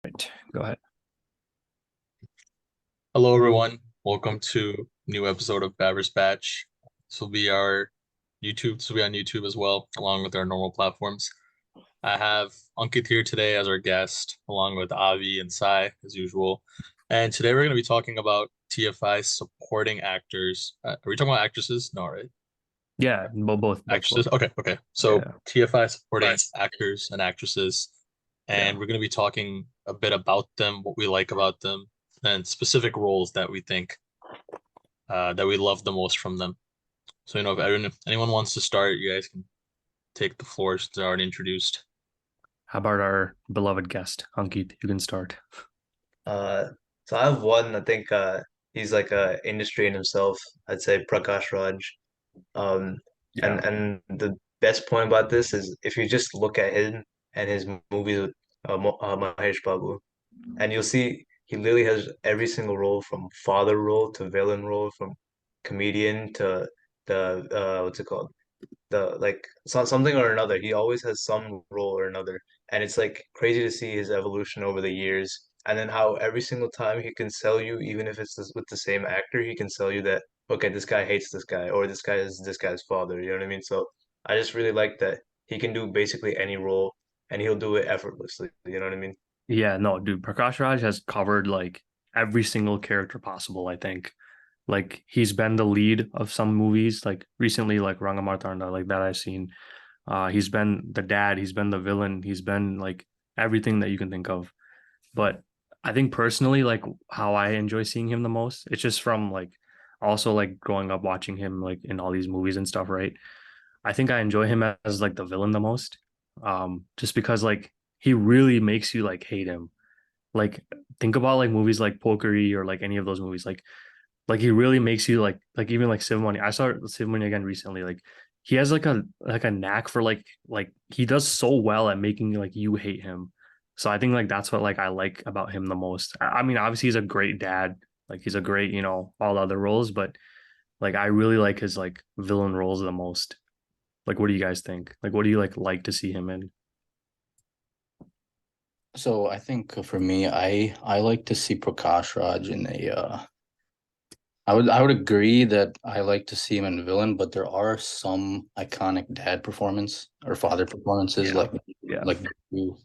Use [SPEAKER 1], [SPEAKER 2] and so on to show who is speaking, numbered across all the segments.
[SPEAKER 1] Right. Go ahead.
[SPEAKER 2] Hello, everyone. Welcome to new episode of Bevarse Batch. This will be our YouTube. This will be on YouTube as well, along with our normal platforms. I have Ankit here today as our guest, along with Avi and Sai, as usual. And today we're going to be talking about TFI supporting actors. Are we talking about actresses? No, right?
[SPEAKER 1] Yeah, both.
[SPEAKER 2] Actresses. Okay. So
[SPEAKER 1] Yeah,
[SPEAKER 2] TFI supporting actors and actresses,
[SPEAKER 1] yeah,
[SPEAKER 2] and we're going to be talking a bit about them, what we like about them, and specific roles that we think that we love the most from them. So, if anyone wants to start, you guys can take the floor since they're already introduced.
[SPEAKER 1] How about our beloved guest, Ankit? You can start.
[SPEAKER 3] Uh, so I have one. I think he's like a industry in himself. I'd say Prakash Raj. Um,
[SPEAKER 1] Yeah,
[SPEAKER 3] and the best point about this is if you just look at him and his movies with Mahesh Babu, and you'll see he literally has every single role from father role to villain role, from comedian to the what's it called? The like something or another. He always has some role or another, and it's like crazy to see his evolution over the years, and then how every single time he can sell you, even if it's with the same actor, he can sell you that okay, this guy hates this guy, or this guy is this guy's father. You know what I mean? So I just really like that he can do basically any role, and he'll do it effortlessly. You know what I mean?
[SPEAKER 1] yeah. No, dude, Prakash Raj has covered like every single character possible. I think, like he's been the lead of some movies, like recently, like Rangamartanda, like that I've seen. He's been the dad. He's been the villain. He's been like everything that you can think of. But I think personally, like how I enjoy seeing him the most, it's just from like also like growing up watching him like in all these movies and stuff, right? I think I enjoy him as like the villain the most. Just because like he really makes you like hate him. Like think about like movies like Pokery or like any of those movies. Like he really makes you like even like Civ Money. I saw Civ Money again recently. Like he has like a knack for like he does so well at making like you hate him. So I think like that's what like I like about him the most. I mean, obviously he's a great dad. Like he's a great, all the other roles, but like I really like his like villain roles the most. Like what do you guys think? Like what do you like to see him in?
[SPEAKER 4] So I think for me, I like to see Prakash Raj in a I would agree that I like to see him in villain, but there are some iconic dad performance or father performances
[SPEAKER 1] Yeah.
[SPEAKER 4] like
[SPEAKER 1] Yeah.
[SPEAKER 4] like Goku,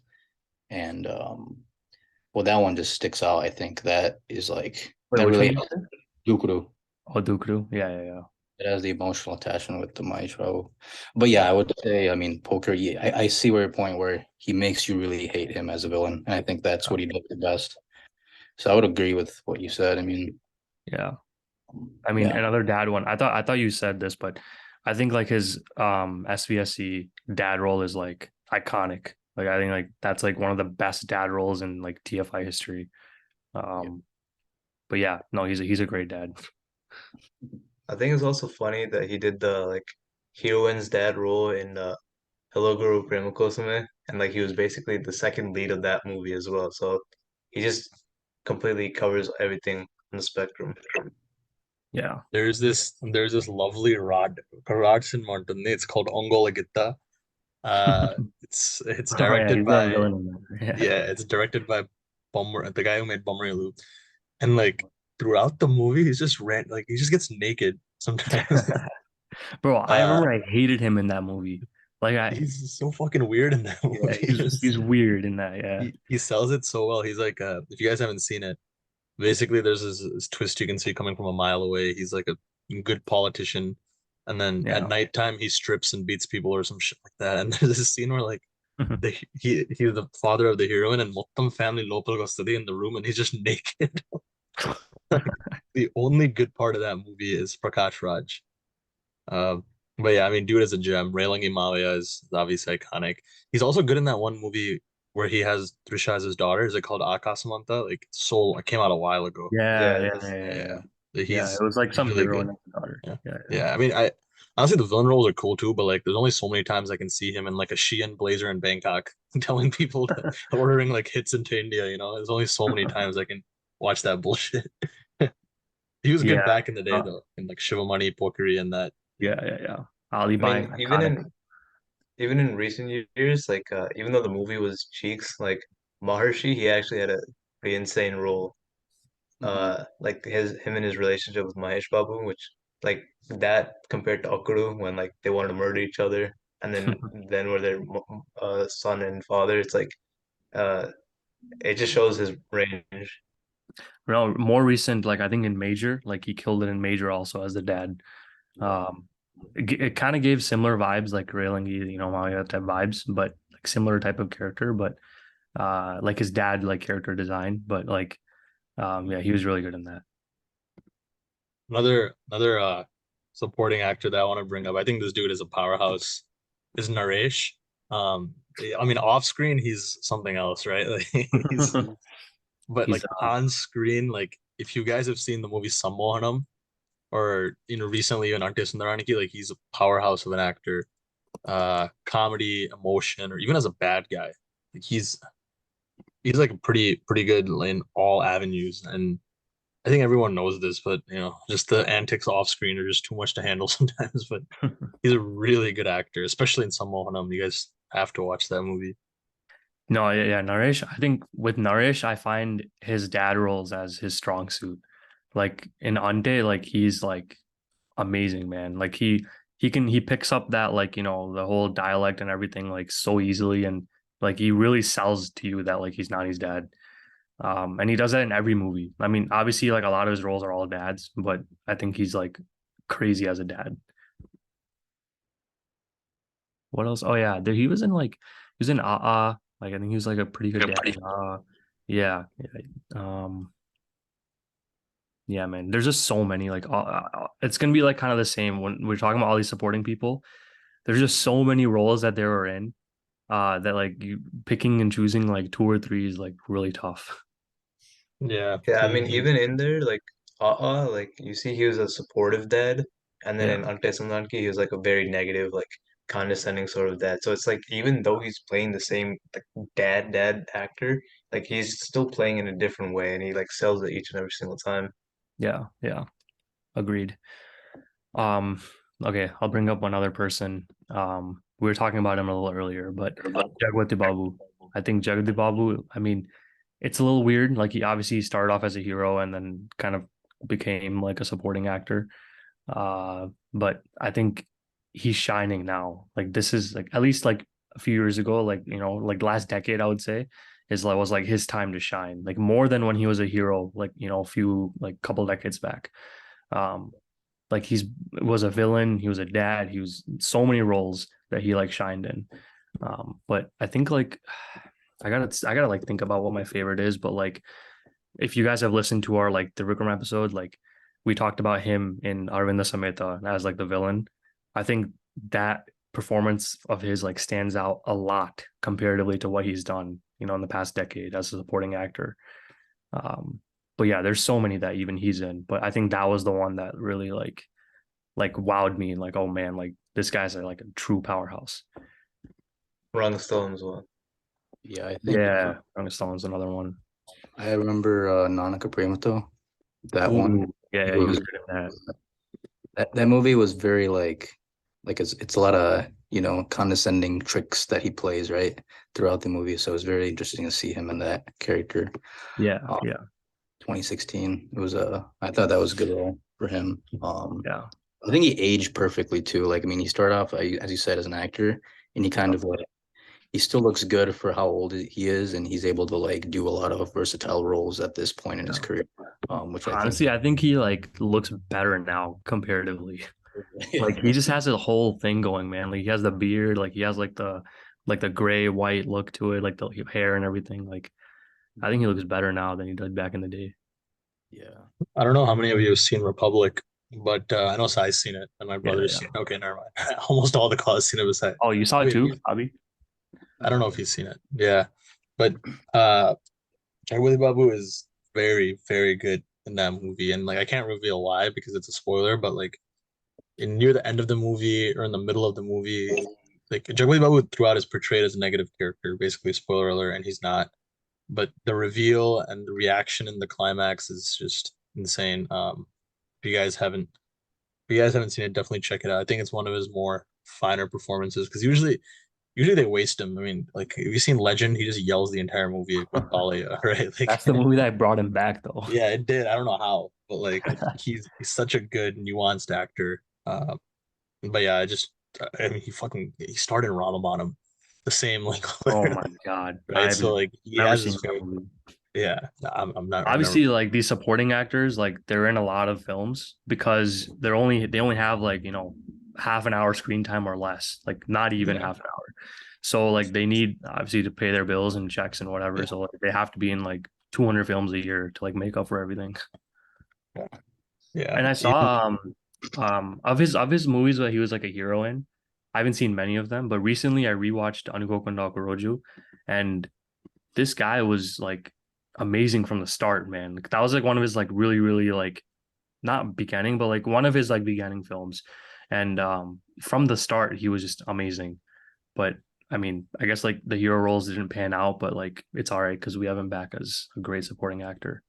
[SPEAKER 4] and well, that one just sticks out. I think that is like
[SPEAKER 1] Wait,
[SPEAKER 4] that
[SPEAKER 1] which one
[SPEAKER 4] really
[SPEAKER 1] did you say?
[SPEAKER 4] Dukuru.
[SPEAKER 1] Oh, Dukru. Yeah.
[SPEAKER 4] It has the emotional attachment with the Maestro. But yeah, I would say, I mean, Poker, yeah, I see where your point where he makes you really hate him as a villain. And I think that's
[SPEAKER 1] Yeah.
[SPEAKER 4] what he does the best. So I would agree with what you said. I mean,
[SPEAKER 1] Yeah. I mean,
[SPEAKER 4] yeah.
[SPEAKER 1] another dad one. I thought you said this, but I think like his SVSC dad role is like iconic. Like I think like that's like one of the best dad roles in like TFI history. Um, but yeah, no, he's a great dad.
[SPEAKER 3] I think it's also funny that he did the like heroine's dad role in Hello Guru Prema Kosame, and like he was basically the second lead of that movie as well. So he just completely covers everything on the spectrum.
[SPEAKER 1] Yeah.
[SPEAKER 2] There's this lovely rod in Mountain. It's called Ongolagitta. It's
[SPEAKER 1] Oh yeah,
[SPEAKER 2] directed
[SPEAKER 1] he's a
[SPEAKER 2] by
[SPEAKER 1] villain in there.
[SPEAKER 2] yeah, it's directed by the guy who made Bumrelu. And like throughout the movie, he just gets naked sometimes.
[SPEAKER 1] Yeah. Bro, I
[SPEAKER 2] Uh,
[SPEAKER 1] remember I hated him in that movie. Like
[SPEAKER 2] he's so fucking weird in that
[SPEAKER 1] yeah,
[SPEAKER 2] movie.
[SPEAKER 1] he's weird in that. Yeah.
[SPEAKER 2] He sells it so well. He's like, if you guys haven't seen it, basically there's this twist you can see coming from a mile away. He's like a good politician, and then at
[SPEAKER 1] Yeah.
[SPEAKER 2] nighttime he strips and beats people or some shit like that. And there's this scene where like he's the father of the heroine, and Mottam family local custody in the room, and he's just naked. Like the only good part of that movie is Prakash Raj. Um, but yeah, I mean, dude is a gem. Railing Himalaya is obviously iconic. He's also good in that one movie where he has Trisha as his daughter. Is it called Akasamanta? Like Soul. It came out a while ago.
[SPEAKER 1] Yeah,
[SPEAKER 3] Yeah,
[SPEAKER 1] yeah,
[SPEAKER 3] that's
[SPEAKER 1] yeah, yeah,
[SPEAKER 2] Yeah,
[SPEAKER 1] yeah.
[SPEAKER 2] yeah.
[SPEAKER 1] Yeah, it was like
[SPEAKER 2] He's
[SPEAKER 1] some
[SPEAKER 2] really
[SPEAKER 1] hero and
[SPEAKER 2] good.
[SPEAKER 1] his daughter.
[SPEAKER 2] Yeah,
[SPEAKER 1] Yeah.
[SPEAKER 2] yeah. I mean, I honestly the villain roles are cool too, but like, there's only so many times I can see him in like a Shein blazer in Bangkok, telling people to ordering like hits into India. There's only so many times I can watch that bullshit. He was good
[SPEAKER 1] Yeah.
[SPEAKER 2] back in the day
[SPEAKER 1] Uh,
[SPEAKER 2] though, in like Shivamani, Pokeri, and that.
[SPEAKER 1] yeah. Ali
[SPEAKER 3] I
[SPEAKER 1] buying
[SPEAKER 3] mean, even
[SPEAKER 1] iconic.
[SPEAKER 3] in even in recent years, like even though the movie was cheeks, like Maharshi, he actually had a pretty insane role.
[SPEAKER 4] Mhm.
[SPEAKER 3] Like him and his relationship with Mahesh Babu, which like that compared to Akuru when like they wanted to murder each other, and then were their son and father. It's like uh, it just shows his range.
[SPEAKER 1] No, more recent, like I think in Major, like he killed it in Major also as the dad.
[SPEAKER 3] Yeah.
[SPEAKER 1] It kind of gave similar vibes, like Railingi, Manga type vibes, but like similar type of character, but like his dad, like character design, but like yeah, he was really good in that.
[SPEAKER 2] Another supporting actor that I want to bring up. I think this dude is a powerhouse. Is Naresh. I mean, off screen he's something else, right? Like he's but
[SPEAKER 1] He's
[SPEAKER 2] like on screen, like if you guys have seen the movie Sammohanam or recently even Ante Sundaraniki, like he's a powerhouse of an actor. Comedy, emotion, or even as a bad guy. Like he's like pretty good in all avenues. And I think everyone knows this, but just the antics off screen are just too much to handle sometimes. But he's a really good actor, especially in Sammohanam. You guys have to watch that movie.
[SPEAKER 1] No, yeah, yeah, Naresh. I think with Naresh, I find his dad roles as his strong suit. Like in Ante, like he's like amazing, man. Like he picks up that like the whole dialect and everything like so easily, and like he really sells to you that like he's not his dad. And he does that in every movie. I mean, obviously, like a lot of his roles are all dads, but I think he's like crazy as a dad. What else? Oh yeah, he was in like he was in like I think he was like a pretty good dad in Yeah, yeah. Yeah, man. There's just so many like it's gonna be like kind of the same when we're talking about all these supporting people. There's just so many roles that they were in that like you picking and choosing like two or three is like really tough.
[SPEAKER 2] Yeah,
[SPEAKER 3] Yeah, I mean, even in there, like like you see, he was a supportive dad, and then
[SPEAKER 1] Yeah.
[SPEAKER 3] in Ante Sundanki, he was like a very negative, like condescending sort of dad. So it's like even though he's playing the same like dad actor, like he's still playing in a different way, and he like sells it each and every single time.
[SPEAKER 1] Yeah, yeah. Agreed. Um, okay, I'll bring up one other person. We were talking about him a little earlier, but Jagwati Babu. I think Jagwati Babu, I mean, it's a little weird. Like he obviously started off as a hero and then kind of became like a supporting actor. But I think he's shining now. Like this is like at least like a few years ago, like like last decade, I would say, is like was like his time to shine. Like more than when he was a hero, like a few like couple decades back. Um, like he's was a villain, he was a dad, he was so many roles that he like shined in. But I think like I gotta like think about what my favorite is, but like if you guys have listened to our like the Vikram episode, like we talked about him in Arvinda Sameta as like the villain. I think that performance of his like stands out a lot comparatively to what he's done, in the past decade as a supporting actor. Um, but yeah, there's so many that even he's in. But I think that was the one that really like wowed me and like, oh man, like this guy's like a true powerhouse.
[SPEAKER 3] Wrong Stones one.
[SPEAKER 4] Yeah, I think
[SPEAKER 1] Yeah, Rolling Stone's another one.
[SPEAKER 4] I remember Nanaka Premato. That one.
[SPEAKER 1] Ooh, yeah,
[SPEAKER 4] It
[SPEAKER 1] yeah, he was
[SPEAKER 4] was
[SPEAKER 1] good in that.
[SPEAKER 4] that movie was very like it's a lot of condescending tricks that he plays right throughout the movie. So it was very interesting to see him in that character.
[SPEAKER 1] Yeah,
[SPEAKER 4] Um,
[SPEAKER 1] yeah,
[SPEAKER 4] 2016. It was a I thought that was a good role for him.
[SPEAKER 1] yeah.
[SPEAKER 4] I think he aged perfectly too. Like I mean, he started off as you said as an actor, and he kind of like he still looks good for how old he is, and he's able to like do a lot of versatile roles at this point in his
[SPEAKER 1] Yeah.
[SPEAKER 4] career, which I think.
[SPEAKER 1] Honestly, I think he like looks better now comparatively. Like he just has a whole thing going, man. Like he has the beard, like he has like the gray white look to it, like the hair and everything. Like I think he looks better now than he did back in the day.
[SPEAKER 4] Yeah.
[SPEAKER 2] I don't know how many of you have seen Republic, but I know Sai's seen it and my
[SPEAKER 1] Yeah,
[SPEAKER 2] brother's
[SPEAKER 1] yeah.
[SPEAKER 2] seen it. Okay, never mind. Almost all the cause seen it was Sai.
[SPEAKER 1] Oh, you saw it
[SPEAKER 2] Wait,
[SPEAKER 1] too, Abby?
[SPEAKER 2] I don't know if he's seen it. Yeah, but uh, Willy Babu is very good in that movie, and like I can't reveal why because it's a spoiler, but like in near the end of the movie or in the middle of the movie, like Jagwali Babu throughout is portrayed as a negative character, basically spoiler alert, and he's not. But the reveal and the reaction in the climax is just insane. If you guys haven't if you guys haven't seen it, definitely check it out. I think it's one of his more finer performances because usually usually they waste him. I mean, like have you seen Legend? He just yells the entire movie with Talia, right? Like
[SPEAKER 1] That's the movie that brought him back though.
[SPEAKER 2] yeah, it did. I don't know how, but like he's such a good nuanced actor. But yeah, I mean he started Ramadan the same like
[SPEAKER 1] Oh my God.
[SPEAKER 2] right?
[SPEAKER 1] I've
[SPEAKER 2] So like he
[SPEAKER 1] never
[SPEAKER 2] has
[SPEAKER 1] seen
[SPEAKER 2] his
[SPEAKER 1] that
[SPEAKER 2] fair.
[SPEAKER 1] movie.
[SPEAKER 2] Yeah, I'm not. I've never.
[SPEAKER 1] Obviously, like these supporting actors, like they're in a lot of films because they only have like, half an hour screen time or less, like not even
[SPEAKER 2] Yeah,
[SPEAKER 1] half an hour. So like they need obviously to pay their bills and checks and whatever.
[SPEAKER 2] yeah,
[SPEAKER 1] So like they have to be in like 200 films a year to like make up for everything.
[SPEAKER 2] yeah, yeah.
[SPEAKER 1] And I
[SPEAKER 2] Even
[SPEAKER 1] saw of his movies that he was like a hero in. I haven't seen many of them, but recently I rewatched Anugokunda Kuroju, and this guy was like amazing from the start, man. Like, that was like one of his like really, really like not beginning, but like one of his like beginning films. And from the start, he was just amazing. But I mean, I guess like the hero roles didn't pan out, but like it's all right because we have him back as a great supporting actor.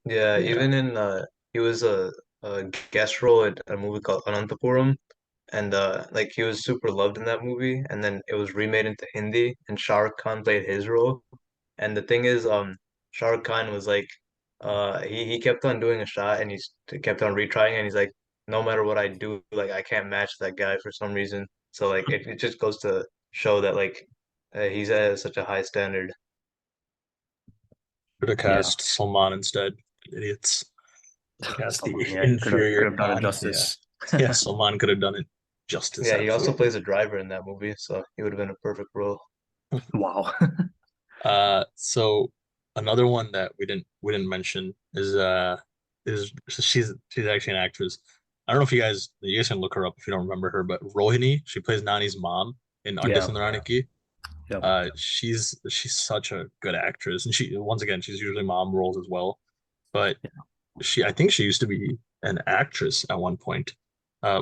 [SPEAKER 3] Yeah,
[SPEAKER 2] yeah,
[SPEAKER 3] even in he was a guest role in a movie called Anantapuram, and like he was super loved in that movie, and then it was remade into Hindi, and Shah Rukh Khan played his role. And the thing is, Shah Rukh Khan was like, he kept on doing a shot, and kept on retrying, and he's like, no matter what I do, like I can't match that guy for some reason. So like it just goes to show that like he's at such a high standard.
[SPEAKER 2] should have
[SPEAKER 1] Yeah.
[SPEAKER 2] cast Salman instead. Idiots. Cast the
[SPEAKER 1] Someone, yeah, he could
[SPEAKER 2] inferior
[SPEAKER 1] have done it
[SPEAKER 2] Khan. Yeah,
[SPEAKER 1] justice.
[SPEAKER 2] yeah. Salman could have done it justice.
[SPEAKER 3] Yeah, he also
[SPEAKER 2] Absolutely.
[SPEAKER 3] plays a driver in that movie, so he would have been a perfect role.
[SPEAKER 1] Wow.
[SPEAKER 2] So another one that we didn't mention is she's actually an actress. I don't know if you guys can look her up if you don't remember her, but Rohini, she plays Nani's mom in Ande
[SPEAKER 1] Yeah.
[SPEAKER 2] Sundaraniki.
[SPEAKER 1] Yep.
[SPEAKER 2] She's such a good actress, and she once again she's usually mom roles as well. But I think she used to be an actress at one point,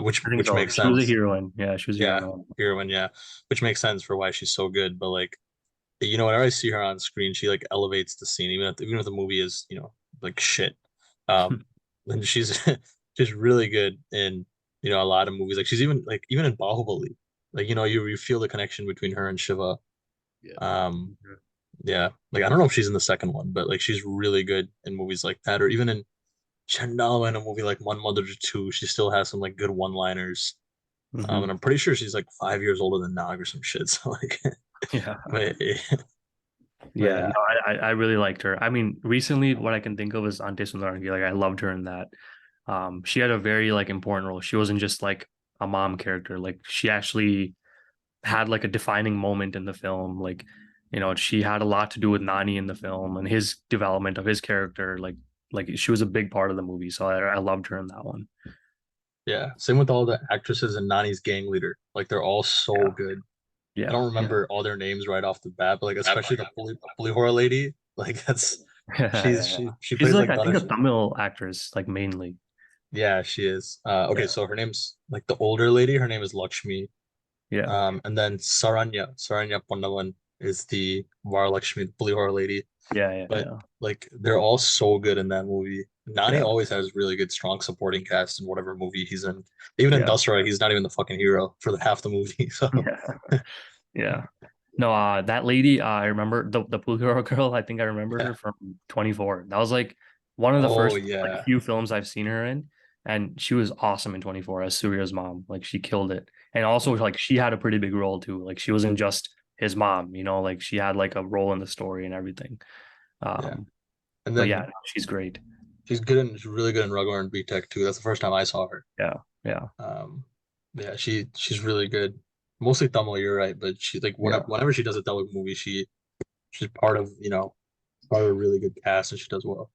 [SPEAKER 2] which
[SPEAKER 1] I think
[SPEAKER 2] which
[SPEAKER 1] so.
[SPEAKER 2] makes
[SPEAKER 1] She was a
[SPEAKER 2] sense.
[SPEAKER 1] heroine. Yeah, she was a
[SPEAKER 2] Yeah,
[SPEAKER 1] heroine.
[SPEAKER 2] heroine, yeah, which makes sense for why she's so good. But like whenever I see her on screen, she like elevates the scene, even if the movie is like shit. Um, and she's she's really good in a lot of movies. Like she's even in Bahubali. Like you feel the connection between her and Shiva.
[SPEAKER 4] Yeah.
[SPEAKER 2] Um, yeah, like I don't know if she's in the second one, but like she's really good in movies like that, or even in Chandala in a movie like One Mother to Two. She still has some like good one-liners.
[SPEAKER 1] Hmm.
[SPEAKER 2] And I'm pretty sure she's like 5 years older than Nog or some shit. So like,
[SPEAKER 1] Yeah.
[SPEAKER 2] but, but
[SPEAKER 1] Yeah,
[SPEAKER 2] yeah,
[SPEAKER 1] no, I really liked her. I mean, recently what I can think of is Ante Sundarangi. Like I loved her in that. She had a very like important role. She wasn't just like a mom character. Like she actually had like a defining moment in the film. Like, she had a lot to do with Nani in the film and his development of his character. Like she was a big part of the movie. So I loved her in that one.
[SPEAKER 2] yeah. Same with all the actresses and Nani's gang leader. Like they're all so
[SPEAKER 1] Yeah.
[SPEAKER 2] good. I
[SPEAKER 1] Yeah.
[SPEAKER 2] don't remember all their names right off the bat, but like especially the horror lady. Like that's she's
[SPEAKER 1] Yeah.
[SPEAKER 2] she
[SPEAKER 1] She's
[SPEAKER 2] plays
[SPEAKER 1] like
[SPEAKER 2] like
[SPEAKER 1] I
[SPEAKER 2] the
[SPEAKER 1] think
[SPEAKER 2] other.
[SPEAKER 1] a Tamil actress, like mainly.
[SPEAKER 2] Yeah, she is. Okay,
[SPEAKER 1] Yeah.
[SPEAKER 2] so her name's like the older lady. Her name is Lakshmi.
[SPEAKER 1] Yeah.
[SPEAKER 2] And then Saranya Ponnavan is the Varalakshmi, the Pulihora lady.
[SPEAKER 1] Yeah. Yeah.
[SPEAKER 2] But
[SPEAKER 1] Yeah.
[SPEAKER 2] like they're all so good in that movie. Nani
[SPEAKER 1] Yeah.
[SPEAKER 2] always has really good, strong supporting cast in whatever movie he's in. Even in
[SPEAKER 1] Yeah.
[SPEAKER 2] Dasra, he's not even the fucking hero for the half the movie. So
[SPEAKER 1] Yeah. Yeah. No, that lady, I remember the Blue Girl girl. I think I remember
[SPEAKER 2] yeah.
[SPEAKER 1] her from 24. That was like one of the
[SPEAKER 2] Oh
[SPEAKER 1] first like
[SPEAKER 2] yeah.
[SPEAKER 1] few films I've seen her in, and she was awesome in 24 as Surya's mom. Like she killed it, and also like she had a pretty big role too. Like she wasn't just his mom, like she had like a role in the story and everything.
[SPEAKER 2] Yeah.
[SPEAKER 1] Um,
[SPEAKER 2] And
[SPEAKER 1] but yeah,
[SPEAKER 2] then
[SPEAKER 1] no, she's great.
[SPEAKER 2] she's really good in Rugger and B-Tech too. That's the first time I saw her.
[SPEAKER 1] Yeah, yeah,
[SPEAKER 2] Um, yeah, she's really good. Mostly Tamil, you're right, but she like
[SPEAKER 1] yeah,
[SPEAKER 2] whenever she does a Telugu movie, she's part of a really good cast and she does well.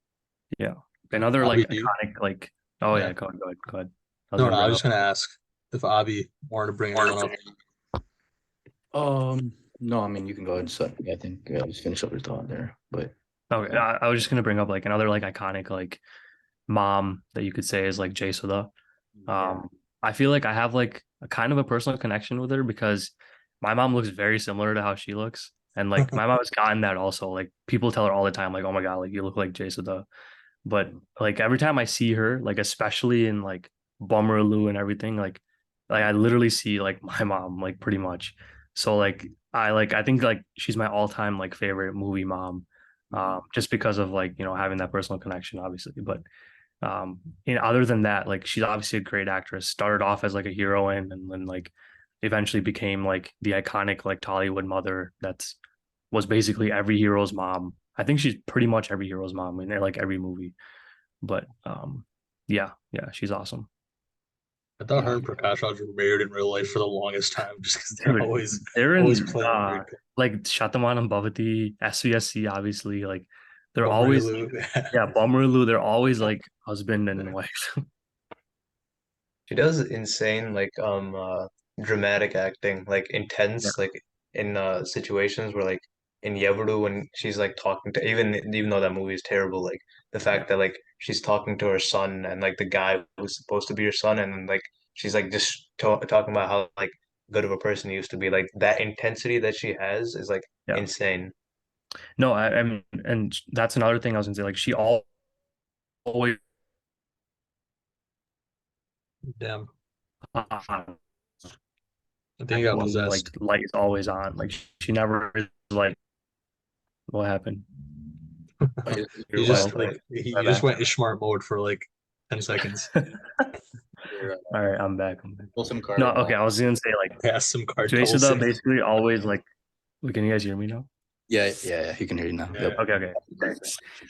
[SPEAKER 1] yeah. Another
[SPEAKER 2] Abby,
[SPEAKER 1] like
[SPEAKER 2] do you?
[SPEAKER 1] iconic like. Oh
[SPEAKER 2] Yeah.
[SPEAKER 1] yeah, go ahead. I was
[SPEAKER 2] No,
[SPEAKER 1] gonna
[SPEAKER 2] no, I
[SPEAKER 1] bring
[SPEAKER 2] was
[SPEAKER 1] up.
[SPEAKER 2] just gonna ask if Abby wanted to bring anyone up.
[SPEAKER 4] No, I mean you can go ahead and set. I think just finish up your thought there. But
[SPEAKER 1] Okay, I was just gonna bring up like another like iconic like mom that you could say is like Jay Sudha.
[SPEAKER 4] yeah.
[SPEAKER 1] I feel like I have like a kind of a personal connection with her because my mom looks very similar to how she looks. And like my mom has gotten that also. Like people tell her all the time, like, oh my God, like you look like Jay Sudha. But like every time I see her, like especially in like Bomberloo and everything, like I literally see like my mom, like pretty much. So like I think like she's my all-time like favorite movie mom. Just because of like, having that personal connection, obviously. But other than that, like she's obviously a great actress. Started off as like a heroine and then like eventually became like the iconic like Tollywood mother that's was basically every hero's mom. I think she's pretty much every hero's mom in like every movie. But yeah, yeah, she's awesome.
[SPEAKER 2] I thought her
[SPEAKER 4] Yeah.
[SPEAKER 2] and Prakash Raj were married in real life for the longest time, just because they're
[SPEAKER 1] Dude,
[SPEAKER 2] always
[SPEAKER 1] they're
[SPEAKER 2] always
[SPEAKER 1] in
[SPEAKER 2] playing a married
[SPEAKER 1] like Shataman and Bhavati, SVSC, obviously. Like they're
[SPEAKER 2] couple.
[SPEAKER 1] always
[SPEAKER 2] Bumrilu, yeah.
[SPEAKER 1] yeah, Bomberlu, they're always like husband and wife.
[SPEAKER 3] She does insane like dramatic acting, like
[SPEAKER 1] Yeah,
[SPEAKER 3] intense, like in situations where like in Yevudu when she's like talking to even though that movie is terrible, like the
[SPEAKER 1] yeah,
[SPEAKER 3] fact that like she's talking to her son and like the guy who's supposed to be her son and like she's like just talking about how like good of a person he used to be, like that intensity that she has is like
[SPEAKER 1] yeah.
[SPEAKER 3] insane.
[SPEAKER 1] No, I mean, and that's another thing I was gonna say. Like she always
[SPEAKER 2] Damn.
[SPEAKER 1] on,
[SPEAKER 2] I think he got
[SPEAKER 1] like
[SPEAKER 2] possessed.
[SPEAKER 1] light is always on. Like she never is like what happened.
[SPEAKER 2] He
[SPEAKER 3] You're
[SPEAKER 2] just
[SPEAKER 3] welcome.
[SPEAKER 2] like
[SPEAKER 1] Okay,
[SPEAKER 2] he
[SPEAKER 1] my
[SPEAKER 2] just
[SPEAKER 1] bad.
[SPEAKER 2] went Ishmart mode for like 10 seconds.
[SPEAKER 1] All right, I'm back. I'm back.
[SPEAKER 4] Pull some card
[SPEAKER 1] No,
[SPEAKER 4] up
[SPEAKER 1] okay,
[SPEAKER 4] now.
[SPEAKER 1] I was gonna say like
[SPEAKER 2] Pass some
[SPEAKER 1] Jay
[SPEAKER 2] cartel
[SPEAKER 1] Sudha
[SPEAKER 2] scene.
[SPEAKER 1] basically always like. Wait, can you guys hear me now?
[SPEAKER 4] Yeah, you can hear you now.
[SPEAKER 2] Yeah.
[SPEAKER 4] Yep.
[SPEAKER 1] Okay, okay.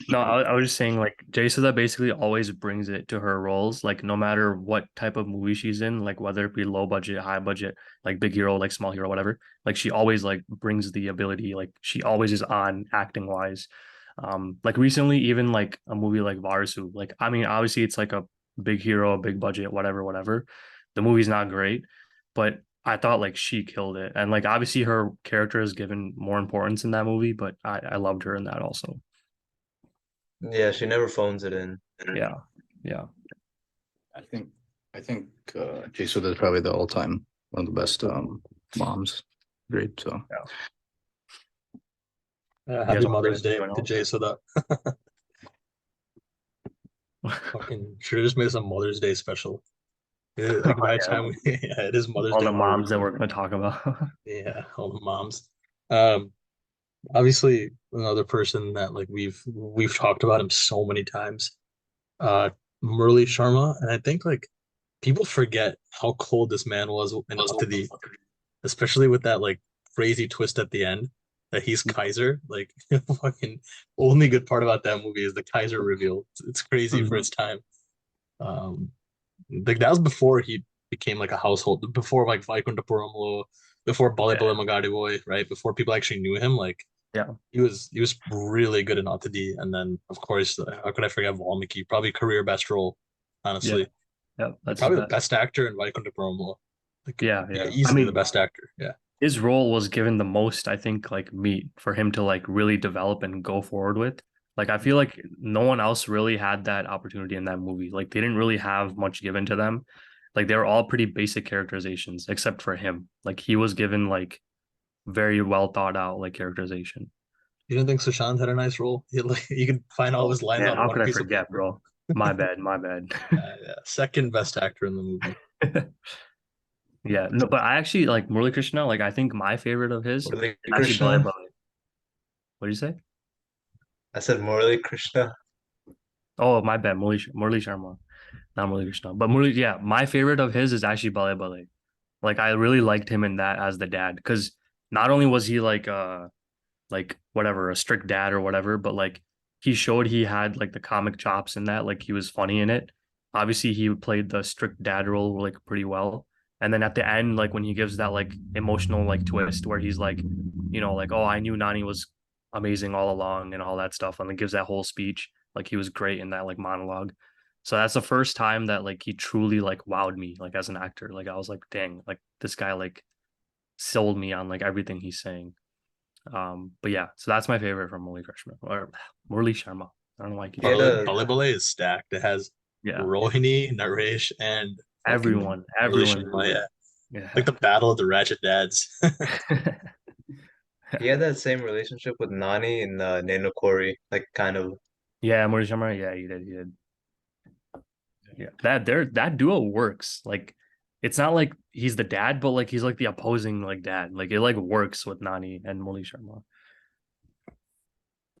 [SPEAKER 1] No, I was just saying like Jay Sudha basically always brings it to her roles, like no matter what type of movie she's in, like whether it be low budget, high budget, like big hero, like small hero, whatever. Like she always like brings the ability, like she always is on acting wise. Like recently, even like a movie like Varsu, like I mean, obviously it's like a big hero, a big budget, whatever, whatever. The movie's not great, but I thought like she killed it. And like obviously her character is given more importance in that movie, but I loved her in that also.
[SPEAKER 3] Yeah, she never phones it in.
[SPEAKER 1] Yeah. Yeah.
[SPEAKER 4] I think I think Jay Suda is probably the all-time one of the best moms. Great. So
[SPEAKER 1] Yeah. You guys
[SPEAKER 2] Happy
[SPEAKER 1] want to bring
[SPEAKER 2] Mother's
[SPEAKER 1] up
[SPEAKER 2] Day
[SPEAKER 1] anyone
[SPEAKER 2] to Jay
[SPEAKER 1] else?
[SPEAKER 2] Sudha. Fucking should have just made some Mother's Day special. Like by the
[SPEAKER 1] Yeah.
[SPEAKER 2] time we, yeah, it is Mother's
[SPEAKER 1] All
[SPEAKER 2] Day
[SPEAKER 1] the
[SPEAKER 2] already.
[SPEAKER 1] moms that we're going to talk about.
[SPEAKER 2] Yeah, all the moms. Um, Obviously another person that like we've talked about him so many times. Uh, Murali Sharma, and I think like people forget how cold this man was in Atidi, especially with that like crazy twist at the end that he's Kaiser. Like fucking only good part about that movie is the Kaiser reveal. It's crazy for
[SPEAKER 1] Mhm.
[SPEAKER 2] its time. Um, like that was before he became like a household, before like Vaikuntapuramlo, before Bale
[SPEAKER 1] Yeah.
[SPEAKER 2] Bale Magadi Boy, right? Before people actually knew him, like
[SPEAKER 1] Yeah.
[SPEAKER 2] he was really good in Atadi, and then of course, how could I forget Valmiki? Probably career best role,
[SPEAKER 1] Yeah.
[SPEAKER 2] honestly,
[SPEAKER 1] Yeah.
[SPEAKER 2] and
[SPEAKER 1] That's his
[SPEAKER 2] probably the
[SPEAKER 1] best.
[SPEAKER 2] best actor in Vaikuntapuramlo. Like
[SPEAKER 1] Yeah.
[SPEAKER 2] yeah,
[SPEAKER 1] Yeah. I
[SPEAKER 2] easily the
[SPEAKER 1] mean,
[SPEAKER 2] best actor. Yeah.
[SPEAKER 1] his role was given the most, I think, like meat for him to like really develop and go forward with. Like I feel like no one else really had that opportunity in that movie. Like they didn't really have much given to them. Like they were all pretty basic characterizations, except for him. Like he was given like very well thought out like characterization.
[SPEAKER 2] You didn't think Sushant had a nice role? Like you could find all of his lines
[SPEAKER 1] Man,
[SPEAKER 2] on
[SPEAKER 1] how
[SPEAKER 2] one
[SPEAKER 1] could I
[SPEAKER 2] piece of
[SPEAKER 1] forget,
[SPEAKER 2] paper.
[SPEAKER 1] bro? My bad, my bad.
[SPEAKER 2] Yeah. Second best actor in the movie.
[SPEAKER 1] Yeah, no, but I actually like Murali Krishna. Like I think my favorite of his
[SPEAKER 3] Murali
[SPEAKER 1] is actually Bale
[SPEAKER 3] Krishna.
[SPEAKER 1] Bale. What do you say?
[SPEAKER 3] I said Murali Krishna.
[SPEAKER 1] Oh, my bad, Murali Sharma, not Murali Krishna. But Murali, yeah, my favorite of his is actually Bale Bale. Like I really liked him in that as the dad because not only was he like whatever a strict dad or whatever, but like he showed he had like the comic chops in that, like he was funny in it. Obviously, he played the strict dad role like pretty well. And then at the end, like when he gives that like emotional like twist where he's like, like, oh, I knew Nani was amazing all along and all that stuff, and then gives that whole speech, like he was great in that like monologue. So that's the first time that like he truly like wowed me like as an actor. Like I was like, dang, like this guy like sold me on like everything he's saying. But yeah, so that's my favorite from Murli Krishna or Murli Sharma. I don't know why I keep
[SPEAKER 3] He had
[SPEAKER 1] saying
[SPEAKER 2] Bale
[SPEAKER 3] a
[SPEAKER 1] that.
[SPEAKER 2] Bale Bale is stacked. It has
[SPEAKER 1] Yeah,
[SPEAKER 2] Rohini, Naresh, and fucking Murali
[SPEAKER 1] everyone.
[SPEAKER 2] Sharma. Yeah, like
[SPEAKER 1] Yeah.
[SPEAKER 2] the battle of the Ratchet Dads.
[SPEAKER 3] he had that same relationship with Nani in Neno Kori, like kind of.
[SPEAKER 1] Yeah, Murli Sharma. Yeah, he did. He did. Yeah, that duo works. Like it's not like he's the dad, but like he's like the opposing like dad. Like it like works with Nani and Molly Sharma.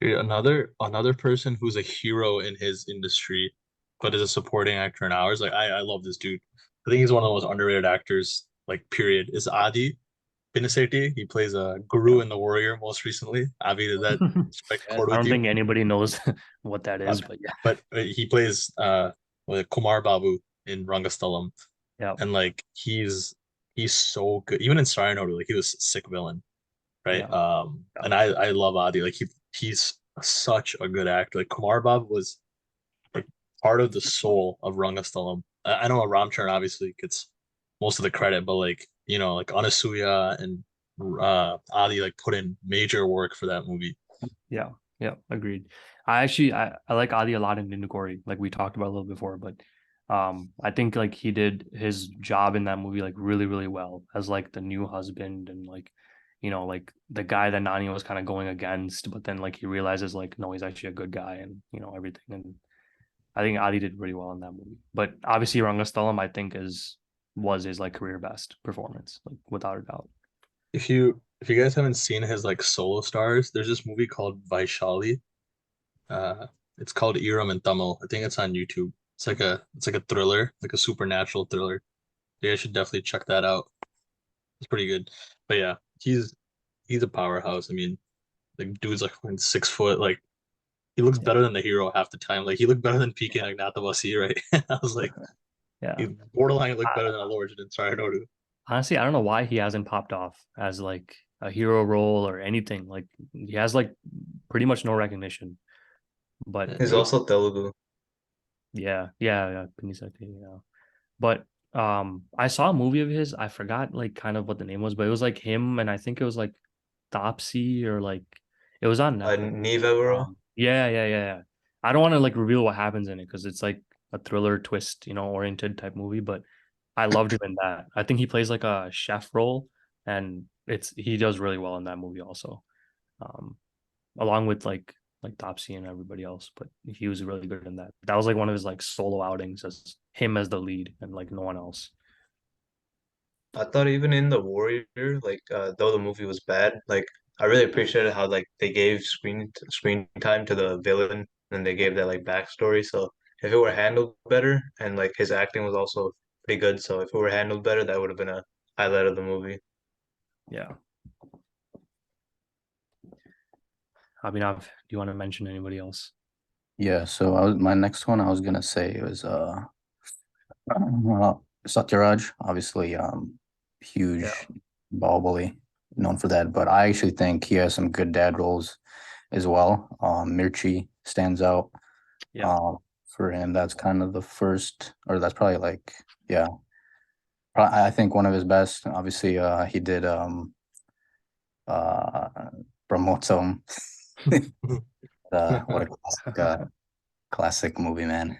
[SPEAKER 2] Dude, another person who's a hero in his industry, but is a supporting actor in ours. Like I love this dude. I think he's one of the most underrated actors, like period, is Adi Pinisetti. He plays a guru in The Warrior most recently. Avi, did that strike a
[SPEAKER 4] Yes.
[SPEAKER 2] chord
[SPEAKER 1] I
[SPEAKER 2] with
[SPEAKER 1] don't
[SPEAKER 2] you?
[SPEAKER 1] think anybody knows what that is,
[SPEAKER 2] Um,
[SPEAKER 1] but yeah,
[SPEAKER 2] but he plays with Kumar Babu in Rangastalam,
[SPEAKER 1] yeah,
[SPEAKER 2] and like he's so good. Even in Saranodu, like he was a sick villain, right?
[SPEAKER 1] yeah,
[SPEAKER 2] And I love Adi. Like he's such a good actor. Like Kumar Babu was like part of the soul of Rangastalam. I know Ramcharan obviously gets most of the credit, but like like Anasuya and Adi like put in major work for that movie.
[SPEAKER 1] yeah, yeah. Agreed. I like Adi a lot in Nindukori, like we talked about a little before, but I think like he did his job in that movie like really, really well as like the new husband and like like the guy that Nani was kind of going against, but then like he realizes like no, he's actually a good guy and everything. And I think Adi did pretty well in that movie. But obviously Rangastalam I think was his like career best performance, like without a doubt.
[SPEAKER 2] If you guys haven't seen his like solo stars, there's this movie called Vaishali. Uh, it's called Iram in Tamil. I think it's on YouTube. It's like a thriller, like a supernatural thriller. Yeah, I should definitely check that out. It's pretty good. But yeah, he's a powerhouse. I mean, like dude's like 6 foot. Like he looks
[SPEAKER 1] Yeah.
[SPEAKER 2] better than the hero half the time. Like he looked better than PK Agnatavasi, right? I was like,
[SPEAKER 1] Yeah.
[SPEAKER 2] he borderline looked
[SPEAKER 1] I,
[SPEAKER 2] better than Alorj in Saranodu.
[SPEAKER 1] honestly, I don't know why he hasn't popped off as like a hero role or anything. Like he has like pretty much no recognition. But
[SPEAKER 3] He's
[SPEAKER 2] He
[SPEAKER 3] also Telugu.
[SPEAKER 1] yeah, yeah, yeah, Pinisaki, yeah. But I saw a movie of his. I forgot like kind of what the name was, but it was like him and I think it was like Topsy or like it was on Netflix.
[SPEAKER 3] Neve Evero.
[SPEAKER 1] Yeah, yeah, yeah, yeah. I don't want to like reveal what happens in it because it's like a thriller twist, oriented type movie, but I loved him in that. I think he plays like a chef role and he does really well in that movie also. Um, along with like Topsy and everybody else, but he was really good in that. That was like one of his like solo outings as him as the lead and like no one else.
[SPEAKER 3] I thought even in The Warrior, like though the movie was bad, like I really appreciated how like they gave screen time to the villain and they gave that like backstory. So if it were handled better and like his acting was also pretty good, so if it were handled better, that would have been a highlight of the movie.
[SPEAKER 1] Yeah. Abhinav, do you want to mention anybody else?
[SPEAKER 4] Yeah, so my next one I was gonna say was Satyaraj, obviously
[SPEAKER 1] Yeah.
[SPEAKER 4] huge Bahubali, known for that, but I actually think he has some good dad roles as well. Mirchi stands out
[SPEAKER 1] Yeah.
[SPEAKER 4] um for him. That's kind of the first, or that's probably like, yeah, I think one of his best. Obviously, he did uh Brahmotsam. What a classic movie, man.